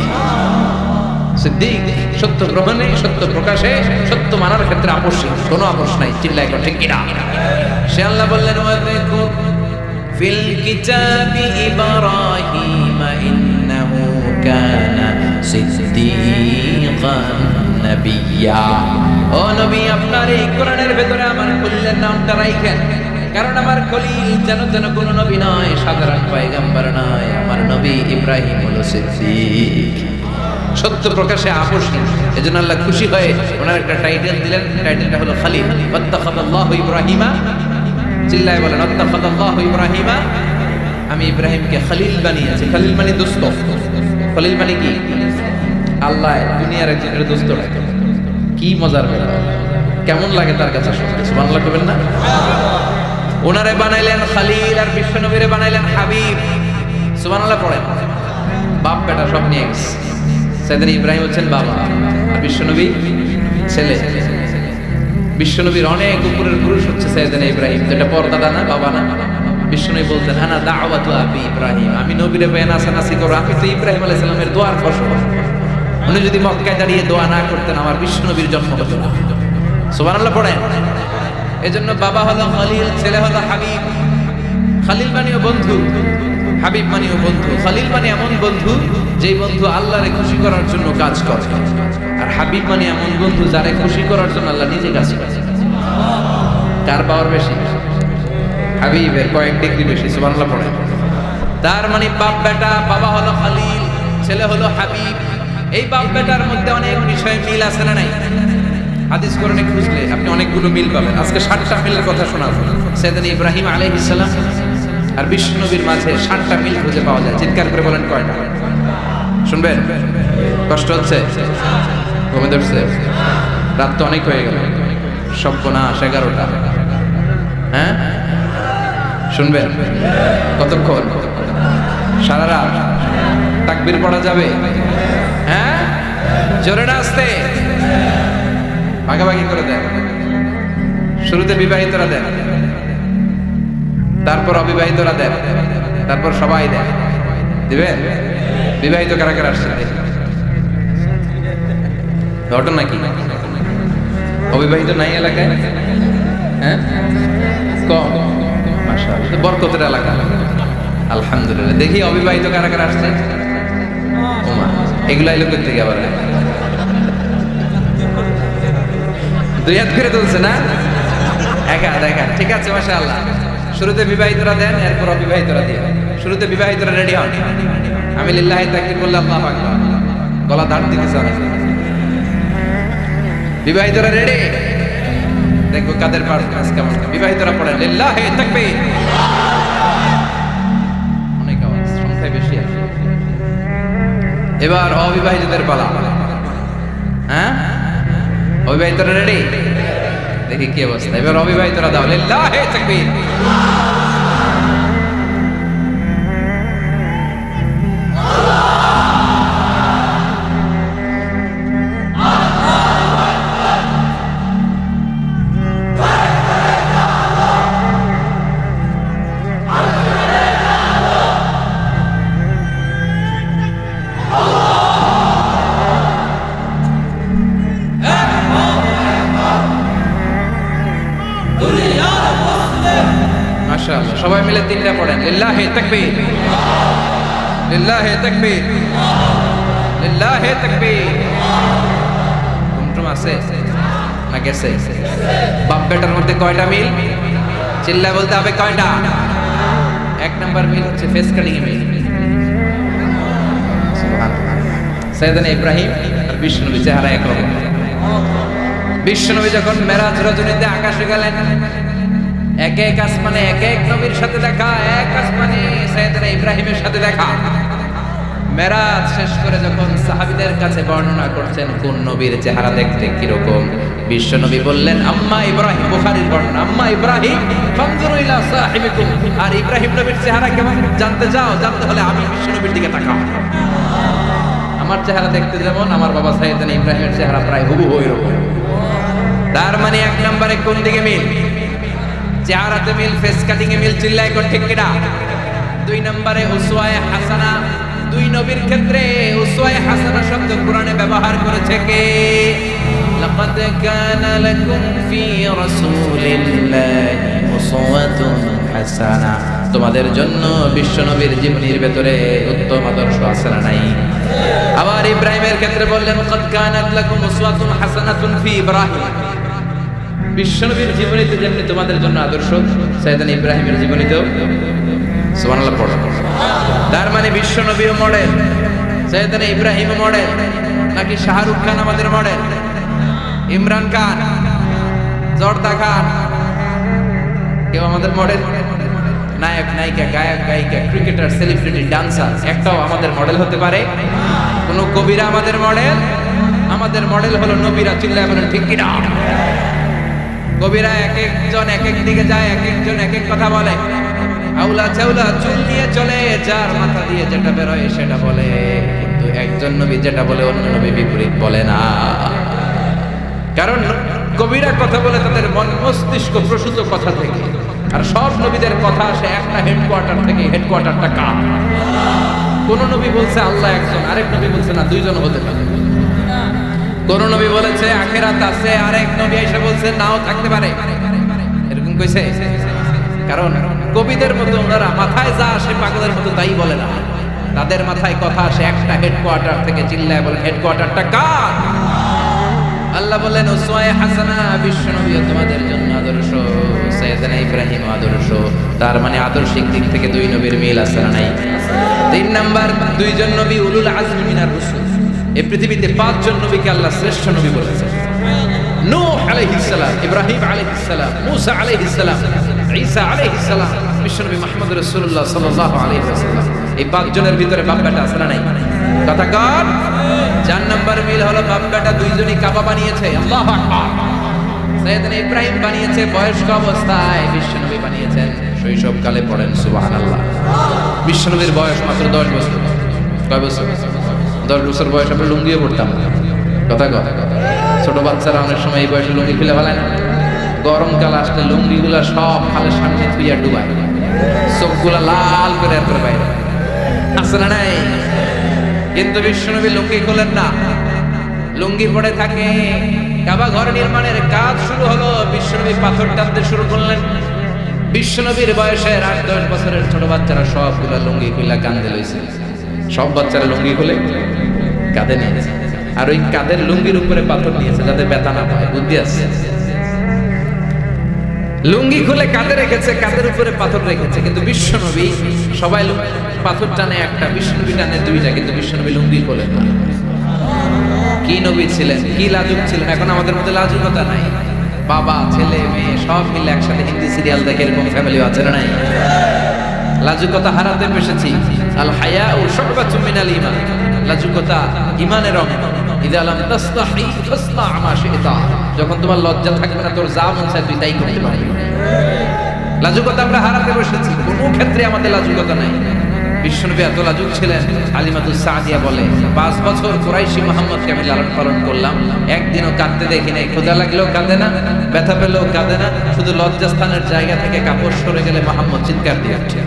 Speaker 1: সিদ্দিক সত্য গ্রহণে, সত্য প্রকাশে, সত্য মানার ক্ষেত্রে আপোষ, কোনো আপোষ নাই। চিল্লায় এখন ঠিক কিনা? সে আল্লাহ বললেন ওয়াযকুর ফিল কিতাবি ইব্রাহিম ইন্নাহু কানা সিদ্দিকান নবিয়্যা। ও নবী, আপনার এই কোরআনের ভেতরে আমার খলিলের নামটা রাখেন, কারণ আমার খলিল যেন কোনো নবী নয়, সাধারণ পয়গম্বর নয়, আমার নবী ইব্রাহিম হলো সিদ্দিক, সত্য প্রকাশে আপোষ নেই। এজন্য আল্লাহ খুশি হয়ে ওনার একটা টাইটেল দিলেন, টাইটেলটা হলো খলিল। ওয়াত্তাখাযাল্লাহু ইব্রাহিমা, চিল্লায় বলেন ওয়াত্তাখাযাল্লাহু ইব্রাহিমা, আমি ইব্রাহিমকে খলিল বানিয়েছি। খলিল মানে দোস্ত, খলিল মানে কি? আল্লাহ দুনিয়ার একজনের দোস্ত ডাকে। কি মজার ব্যাপার, কেমন লাগে তার কাছে শুনতে? সুবহানাল্লাহ কইবেন না? ওনারে বানাইলেন খলিল, আর বিশ্বনবীরে বানাইলেন হাবিব। সুবহানাল্লাহ পড়েন। বাপ বেটা সব নিয়ে গেছে। সাইয়েদনা ইব্রাহিম হচ্ছেন বাবা, আর বিশ্বনবী ছেলে। বিশ্বনবীর অনেক উপরের পুরুষ হচ্ছে সাইয়েদনা ইব্রাহিম। এটা পর্দাদা না, বাবা না। বিশ্বনবী বলতেন আনা দাওয়াতু আবি ইব্রাহিম, আমি নবীরে বেনাসানাসি করব, আমি তো ইব্রাহিম আলাইহিস সালামের দোয়ার ফসল। উনি যদি মক্কায় দাঁড়িয়ে দোয়া না করতেন, আমার বিশ্বনবীর জন্ম হতো না। সুবহানাল্লাহ পড়েন। এজন্য বাবা হলো খলিল, ছেলে হলো হাবিব। খলিল মানেও বন্ধু, হাবিব মানেও বন্ধু। খলিল মানে এমন বন্ধু যেই বন্ধু আল্লাহরে খুশি করার জন্য কাজ করে, আর হাবিব মানে এমন বন্ধু যারে খুশি করার জন্য আল্লাহ নিজে কাজ করে। কার পাওয়ার বেশি? হাবিবের কয়েক ডিগ্রি বেশি। সুবহানাল্লাহ পড়ে। তার মানে বাপ বেটা, বাবা হলো খলিল, ছেলে হলো হাবিব। এই বাপ বেটার মধ্যে অনেক বিষয়ে মিল আছে না নাই? হাদিস কোরআনে খুঁজলে আপনি অনেকগুলো মিল পাবেন। আজকে 7টা মিলের কথা শোনাবো। সাইয়েদনা ইব্রাহিম আলাইহিস সালাম আর বিশ্বনবীর মাঝে 7টা মিল খুঁজে পাওয়া যায়। চিৎকার করে বলেন কয়টা? শুনবেন? কষ্ট হচ্ছে? ঘুমে ধরছে? রাত তো অনেক হয়ে গেল, সর্বনাশ 11টা। হ্যাঁ শুনবেন? কতক্ষণ? সারা রাত তাকবীর পড়া যাবে? হ্যাঁ জোরে না আসতে? ভাগাভাগি করে দেন। শুরুতে বিবাহিতরা দেন, তারপর অবিবাহিতরা দেন, তারপর সবাই দেন। দিবেন? বিবাহিত কারা কারা আসছে? ঘটনা কি? অবিবাহিত নাই এলাকায়? হ্যাঁ, কম। মাশাআল্লাহ, বরকতের এলাকা। আলহামদুলিল্লাহ। দেখি অবিবাহিত কারা কারা আসছে? ওমা, এগুলা এলো করতে গিয়ে আবার দুই হাত করে তুলছে না? একা দেখা, ঠিক আছে, মাশাআল্লাহ। শুরুতে বিবাহিতরা দেন, এরপর অবিবাহিতরা দিয়ে। শুরুতে বিবাহিতরা রেডি হন। আমি লিল্লাহি তাকবীর বললে আল্লাহু আকবার, গলা দাঁড় দিতেছে অনেক। বিবাহিতরা রেডি? দেখো কাদের পারফরম্যান্স কেমন। বিবাহিতরা পড়েন লিল্লাহি তাকবীর। অনেক আওয়াজ, সংখ্যায় বেশি আছে। এবার অবিবাহিতদের পালা। হ্যাঁ, অবিবাহিতরা রেডি? দেখি কি অবস্থা। এবার অবিবাহিতরা দাও লিল্লাহি তাকবীর। মাশাআল্লাহ, সবাই মিলে তিনটা পড়েন লিল্লাহি তাকবীর, লিল্লাহি তাকবীর, লিল্লাহি তাকবীর। ঘুমটুম আছে না গেছে? বাপ বেটার মধ্যে কয়টা মিল? চিল্লায় বলতে হবে কয়টা? এক নাম্বার মিল হচ্ছে ফেস কাটিং এ মিল। সুবহানাল্লাহ। সাইয়েদনা ইব্রাহিম আর বিশ্বনবী চেহারা একরকম। বিশ্বনবী যখন মেরাজ রজনীতে আকাশে গেলেন, এক এক আসমানে এক এক নবীর সাথে দেখা, এক আসমানে সাইয়েদনা ইব্রাহিমের সাথে দেখা। মেরাজ শেষ করে যখন সাহাবীদের কাছে বর্ণনা করছেন কোন নবীর চেহারা দেখতে কিরকম, বিশ্বনবী বললেন আম্মা ইব্রাহিম। বুখারীর বর্ণনা, আম্মা ইব্রাহিম ফানজুরু ইলা সাহিবিকুম। আর ইব্রাহিম নবীর চেহারা কেমন জানতে চাও? জানতে হলে আমি বিশ্বনবীর দিকে তাকাও। আমার চেহারা দেখতে যেমন, আমার বাবা সাইয়েদনা ইব্রাহিমের চেহারা প্রায় হুবহু ওইরকম। তার মানে এক নম্বরে কোন দিকে মিল? চেহারাতে মিল, ফেস কাটিং এ মিল। চিল্লায় কোন ঠিক কিনা? দুই নম্বরে উসওয়ায়ে হাসানা। দুই নবীর ক্ষেত্রে উসওয়ায়ে হাসানা শব্দ কোরআনে ব্যবহার করেছে কে? লাকাদ কানা লাকুম ফি রাসূলিল্লাহি উসওয়াতুন হাসানা। তোমাদের জন্য বিশ্বনবীর জীবনীর ভেতরে উত্তম আদর্শ আছে না নাই? আবার ইব্রাহিমের ক্ষেত্রে বললেন কাদ কানাত লাকুম উসওয়াতুন হাসানাতুন ফি ইব্রাহিম। বিশ্বনবীর জীবনীতে যেমনি তোমাদের জন্য আদর্শ, সাইয়েদনা ইব্রাহিমের জীবনীতেও। সুবহানাল্লাহ পড়ো। তার মানে বিশ্বনবীও মডেল, সাইয়েদনা ইব্রাহিমও মডেল। নাকি শাহরুখ খান আমাদের মডেল, ইমরান খান, জর্দা খান কেউ আমাদের মডেল? নায়ক নায়িকা, গায়ক গায়িকা, ক্রিকেটার, সেলিব্রিটি, ডান্সার একটাও আমাদের মডেল হতে পারে? কোন কবিরা আমাদের মডেল? আমাদের মডেল হলো নবীরা। চিল্লায় বলেন ঠিক কিনা? কবিরা এক একজন এক এক দিকে যায়, এক একজন এক এক কথা বলে। আউলা চাউলা চুল নিয়ে চলে, যার মাথা দিয়ে যেটা বেরোয় সেটা বলে। কিন্তু একজন নবী যেটা বলে অন্য নবী বিপরীত বলে না। কারণ কবিরা কথা বলে তাদের মন মস্তিষ্ক প্রসূত কথা থেকে, আর সব নবীদের কথা আসে একটা হেডকোয়ার্টার থেকে। হেডকোয়ার্টারটা কার? কোন নবী বলছে আল্লাহ একজন, আরেক নবী বলছে না দুইজন হতে পারে। কোন নবী বলেছে আখিরাত আছে, আরেক নবী এসে বলছে নাও থাকতে পারে। এরকম কইছে? কারণ কবিদের মতো ওনারা মাথায় যা আসে পাগলের মতো তাই বলে না। তাদের মাথায় কথা আসে একটা হেডকোয়ার্টার থেকে। চিল্লায় বলেন হেডকোয়ার্টারটা কার? আল্লাহ বললেন উসওয়ায়ে হাসানা, বিশ্বনবী তোমাদের জন্য আদর্শ, সাইয়েদনা ইব্রাহিম আদর্শ। তার মানে আদর্শিক দিক থেকে দুই নবীর মিল আছে না নাই? তিন নাম্বার, দুইজন নবী উলুল আজমি মিনার রাসূল। এই পৃথিবীতে পাঁচজন নবীকে আল্লাহ শ্রেষ্ঠ নবী বলেছেন। নূহ আলাইহিস সালাম, ইব্রাহিম আলাইহিস সালাম, মূসা আলাইহিস সালাম, ঈসা আলাইহিস সালাম, বিশ্বনবী মুহাম্মদ রাসূলুল্লাহ সাল্লাল্লাহু আলাইহি ওয়াসাল্লাম। এই পাঁচজনের ভিতরে বাপ বেটা আছে না নাই? কথা কার? চার নাম্বার মিল হলো বাপ বেটা দুইজনই কাবা বানিয়েছে। আল্লাহু আকবার। সাইয়েদনা ইব্রাহিম বানিয়েছে বয়স্ক অবস্থায়, বিশ্বনবী বানিয়েছেন শৈশবকালে। পড়েন সুবহানাল্লাহ। বিশ্বনবীর বয়স মাত্র 10 বছর। কয় বছর? 10 বছর বয়স আমরা লুঙ্গিও পড়তাম না, কথা কথা। ছোট বাচ্চারা অনেক সময় এই বয়সে লুঙ্গি খুলে ফেলায় না, গরমকাল আসলে লুঙ্গিগুলা সব খালের সামনে ধুইয়া ডুবায়, চোখগুলা লাল করে এরপরে বাইরে আসে না নাই। কিন্তু বিশ্বনবী লুঙ্গি খোলেন না, লুঙ্গি পড়ে থাকে। কাবা ঘর নির্মাণের কাজ শুরু হলো, বিশ্বনবী পাথর টানতে শুরু করলেন। বিশ্বনবীর বয়সের 8-10 বছরের ছোট বাচ্চারা সবগুলা লুঙ্গি খুলে কাঁধে লইছে, সব বাচ্চারা লুঙ্গি খুলে কাঁধে নিয়েছে, আর ওই কাঁধের লুঙ্গির উপরে পাথর নিয়েছে যাতে ব্যথা না পায়। বুদ্ধি আছে, লুঙ্গি খুলে কাঁধে রেখেছে, কাঁধের উপরে পাথর রেখেছে। কিন্তু বিশ্বনবী, সবাই পাথর টানে একটা, বিশ্বনবী টানে দুইটা, কিন্তু বিশ্বনবী লুঙ্গি খোলেন না। কি নবী ছিলেন, কি লাজুক ছিলেন! এখন আমাদের মধ্যে লাজুকতা নাই, বাবা ছেলে মেয়ে সব মিলে একসাথে হিন্দি সিরিয়াল দেখে, এরকম ফ্যামিলি আছে না নাই? লাজুকতা হারাতে বসেছি। আল হায়া ও শুবাতুম মিনাল ঈমান, লাজুকতা ঈমানের অঙ্গ। ইযা লাম তাসতাহি ফাসনা মা শি'তা, যখন তোমার লজ্জা থাকবে না, তোর যা মন চায় তুই তাই করতে পারবি। লাজুকতা আমরা হারাতে বসেছি, কোনো ক্ষেত্রে আমাদের লাজুকতা নাই। বিশ্বনবী এত লাজুক ছিলেন, হালিমাতুস সাদিয়া বলে 5 বছর কুরাইশি মুহাম্মদকে আমি লালন পালন করলাম, একদিনও কাঁদতে দেখি নাই। ক্ষুধা লাগলেও কাঁদে না, ব্যথা পেলেও কাঁদে না, শুধু লজ্জাস্থানের জায়গা থেকে কাপড় সরে গেলে মুহাম্মদ চিৎকার দিয়ে ওঠে।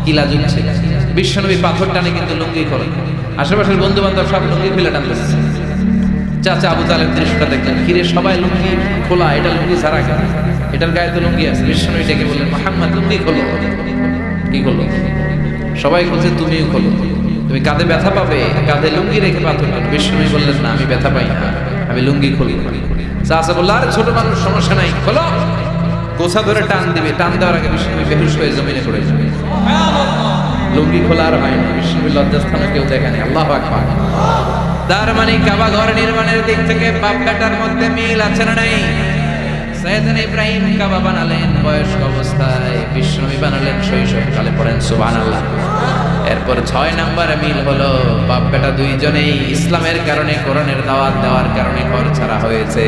Speaker 1: কি লাজুক ছিল বিশ্বনবী! পাথর টানে কিন্তু লুঙ্গি খোলেন। আশেপাশের বন্ধু বান্ধব সব লুঙ্গি খুলে টানতেছে। চাচা আবু তালেব দৃশ্যটা দেখলেন, কিরে সবাই লুঙ্গি খোলা, এটা লুঙ্গি ছাড়া কেন? এটার গায়ে তো লুঙ্গি আছে। বিশ্বনবী ডেকে বললেন, মুহাম্মদ লুঙ্গি খোলো। কি খোলো? সবাই বলছে তুমিও খোলো, তুমি কাঁধে ব্যথা পাবে, কাঁধে লুঙ্গি রেখে পাথর টানো। বিশ্বনবী বললেন, না আমি ব্যথা পাই না, আমি লুঙ্গি খুলি। চাচা বলল, আরে ছোট মানুষ, সমস্যা নাই, খোলো। গোছা ধরে টান দিবে, টান দেওয়ার আগে বিশ্বনবী বেহুশ হয়ে জমিনে পড়ে যাবে। লুঙ্গি খোলা আর হয় না। বিশ্বনবীর লজ্জাস্থানে কেউ দেখেনি। আল্লাহু আকবার। তার মানে কাবা ঘর নির্মাণের দিক থেকে বাপ বেটার মধ্যে মিল আছে না নাই? সাইয়েদনা ইব্রাহিম কাবা বানালেন বয়স্ক অবস্থায়, বিশ্বনবী বানালেন শৈশবকালে। পড়েন সুবহানাল্লাহ। এরপর 6 নম্বরে মিল হলো, বাপ বেটা দুইজনেই ইসলামের কারণে, কোরআনের দাওয়াত দেওয়ার কারণে ঘর ছাড়া হয়েছে।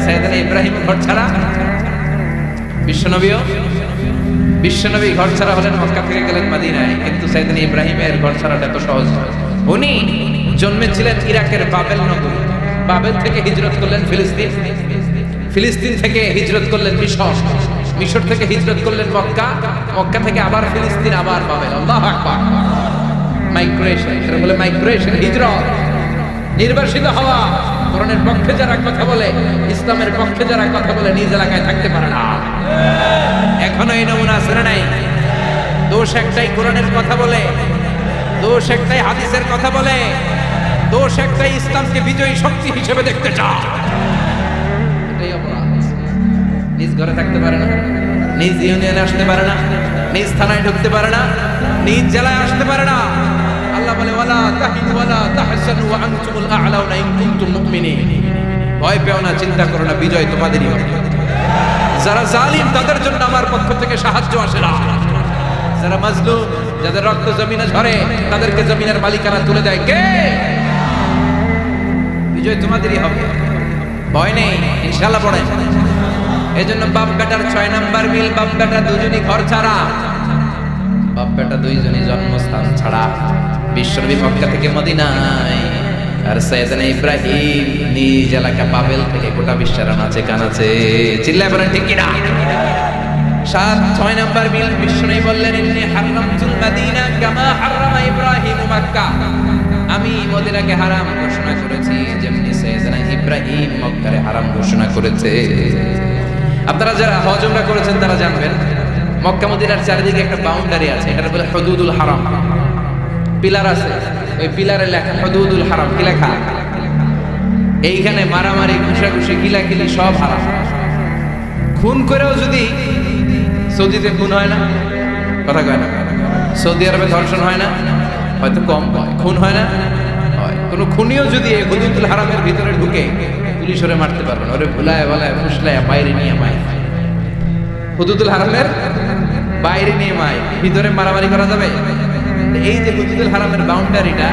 Speaker 1: সাইয়েদনা ইব্রাহিম ঘর ছাড়া, বিশ্বনবী ঘর ছাড়া হলেন, মক্কা থেকে গেলেন মদিনায়। কিন্তু সাইয়েদনা ইব্রাহিমের ঘর ছাড়াটা এত সহজ নয়। উনি জন্মেছিলেন ইরাকের বাবেল নগরী, বাবেল থেকে হিজরত করলেন ফিলিস্তিন, ফিলিস্তিন থেকে হিজরত করলেন মিশর, মিশর থেকে হিজরত করলেন মক্কা, মক্কা থেকে আবার ফিলিস্তিন, আবার বাবেল। আল্লাহু আকবার। মাইগ্রেশন, এটা বলে মাইগ্রেশন, হিজরত, নির্বাসিত হওয়া। কোরআনের পক্ষে যারা কথা বলে, ইসলামের পক্ষে যারা কথা বলে, নিজ এলাকায় থাকতে পারে না। এখনো এই নমুনা আছে না নাই? দোষ একটাই, কোরআনের কথা বলে, দোষ একটাই, হাদিসের কথা বলে, দোষ একটাই, ইসলামকে বিজয়ী শক্তি হিসেবে দেখতে চায়। এটাই অপরাধ। নিজ ঘরে থাকতে পারে না, নিজ ইউনিয়নে আসতে পারে না, নিজ থানায় ঢুকতে পারে না, নিজ জেলায় আসতে পারে না। আল্লাহ বলে, ওয়ালা তাহিনু ওয়ালা তাহসানু ওয়া আনতুমুল আ'লাউনা ইন কুনতুম মুমিনিন। ভয় পেও না, চিন্তা করো না, বিজয় তোমাদেরই হবে। যারা জালিম তাদের জন্য আমার পক্ষ থেকে সাহায্য আসে না। যারা মাজলুম, যাদের রক্ত জমিনে ঝরে, তাদেরকে জমিনের মালিকানা তুলে দেয় কে? বিজয় তোমাদেরই হবে, ভয় নেই, ইনশাআল্লাহ। পড়েন। এজন্য বাপ বেটার 6 নাম্বার মিল, বাপ বেটা দুজনই ঘর ছাড়া, বাপ বেটা দুইজনই জন্মস্থান ছাড়া। বিশ্বনবী মক্কা থেকে মদিনায়, আর সাইয়েদনা ইব্রাহিম নিজ এলাকা বাবেল থেকে গোটা বিশ্বের আনাচে কানাচে। চিল্লায় বলেন ঠিক কিনা? 6 নাম্বার মিল, বিশ্বনবী বললেন, ইন্নী হারামতুল মাদিনা কামা হারামা ইব্রাহিম মক্কা। আমি মদিনাকে হারাম ঘোষণা করেছি, যেমনি সাইয়েদনা ইব্রাহিম মক্কারে হারাম ঘোষণা করেছে। আপনারা যারা হজ উমরা করেছেন তারা জানবেন, মক্কা মদিনার চারিদিকে একটা বাউন্ডারি আছে, এটা বলে হুদুদুল হারাম। পিলার আছে, ওই পিলারে লেখা হুদুদুল হারাম। কি লেখা? এইখানে মারামারি, ঘুষাঘুষি, কিলাকিলি সব হারাম। খুন করেও যদি, সৌদিতে খুন হয় না, কথা কয় না? সৌদি আরবে ধর্ষণ হয় না, হয়তো কম হয়, খুন হয় না, হয়। কোনো খুনিও যদি এই হুদুদুল হারামের ভিতরে ঢুকে, পুলিশ ওরে মারতে পারবে না, ওরে ভুলায় বলায় ফুসলায় বাইরে নিয়ে মায়। হুদুদুল হারামের বাইরে নিয়ে মায়, ভিতরে মারামারি করা যাবে? এই যে হুদুদুল হারামের বাউন্ডারিটা,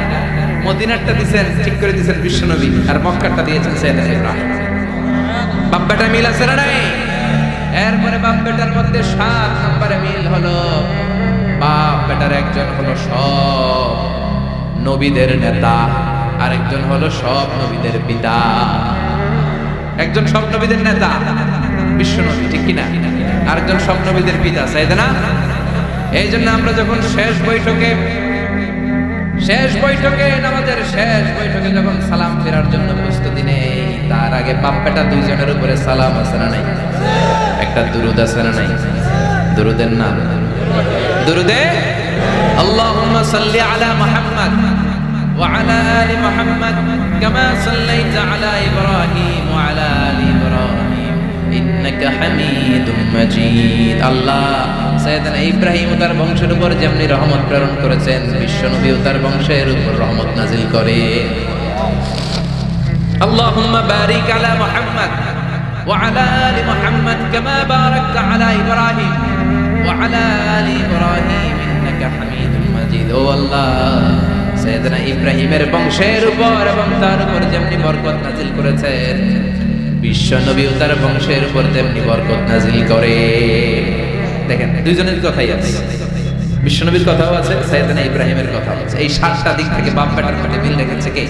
Speaker 1: মদিনারটা দিয়েছেন, ঠিক করে দিয়েছেন বিশ্বনবী, আর মক্কারটা দিয়েছেন সাইয়েদনা ইব্রাহিম। বাপ বেটা মিল আছে না নাই? এরপরে বাপ বেটার মধ্যে 7 নম্বরে মিল হলো, বাপ বেটার একজন হলো সব নবীদের নেতা, আরেকজন হলো সব নবীদের পিতা। একজন সব নবীদের নেতা বিশ্ব নবী, ঠিক কিনা? আরেকজন সব নবীদের পিতা, সাইয়েদনা। এই জন্য আমরা যখন শেষ বৈঠকে নামাজের শেষ বৈঠকে যখন সালাম ফেরার জন্য প্রস্তুতি নেই, তার আগে বাপ বেটা দুইজনের উপরে সালাম আছে না নাই? একটা দুরুদ আছে না নাই? দুরুদের নাম দুরুদে আল্লাহুম্মা সাল্লি আলা মুহাম্মাদ ওয়া আলা আলি মুহাম্মাদ কামা সাল্লাইতা আলা ইব্রাহিম ওয়া আলা আলি ইব্রাহিম ইন্নাকা হামিদুম মাজিদ। আল্লাহ সাইয়েদনা ইব্রাহিম ও তার বংশের উপর যেমনি রহমত প্রেরণ করেছেন, বিশ্ব নবী ও তার বংশের উপর রহমত নাজিল করে। আল্লাহুম্মা বারিক আলা মুহাম্মাদ ওয়া আলা আলি মুহাম্মাদ কামা বারাকতা আলা ইব্রাহিম ওয়া আলা আলি ইব্রাহিম ইন্নাকা হামিদুম মাজিদ। ও আল্লাহ, সাইয়েদনা ইব্রাহিমের বংশের উপর এবং তার উপর যেমনি বরকত নাজিল করেছেন, বিশ্ব নবী ও তার বংশের উপর তেমনি বরকত নাজিল করে। দেখেন, দুইজনের কথাই আছে, বিশ্ব নবীর কথাও আছে, সাইয়েদনা ইব্রাহিমের কথাও আছে। এই 7টা দিক থেকে বাপ বেটার মধ্যে মিল রেখেছে কে?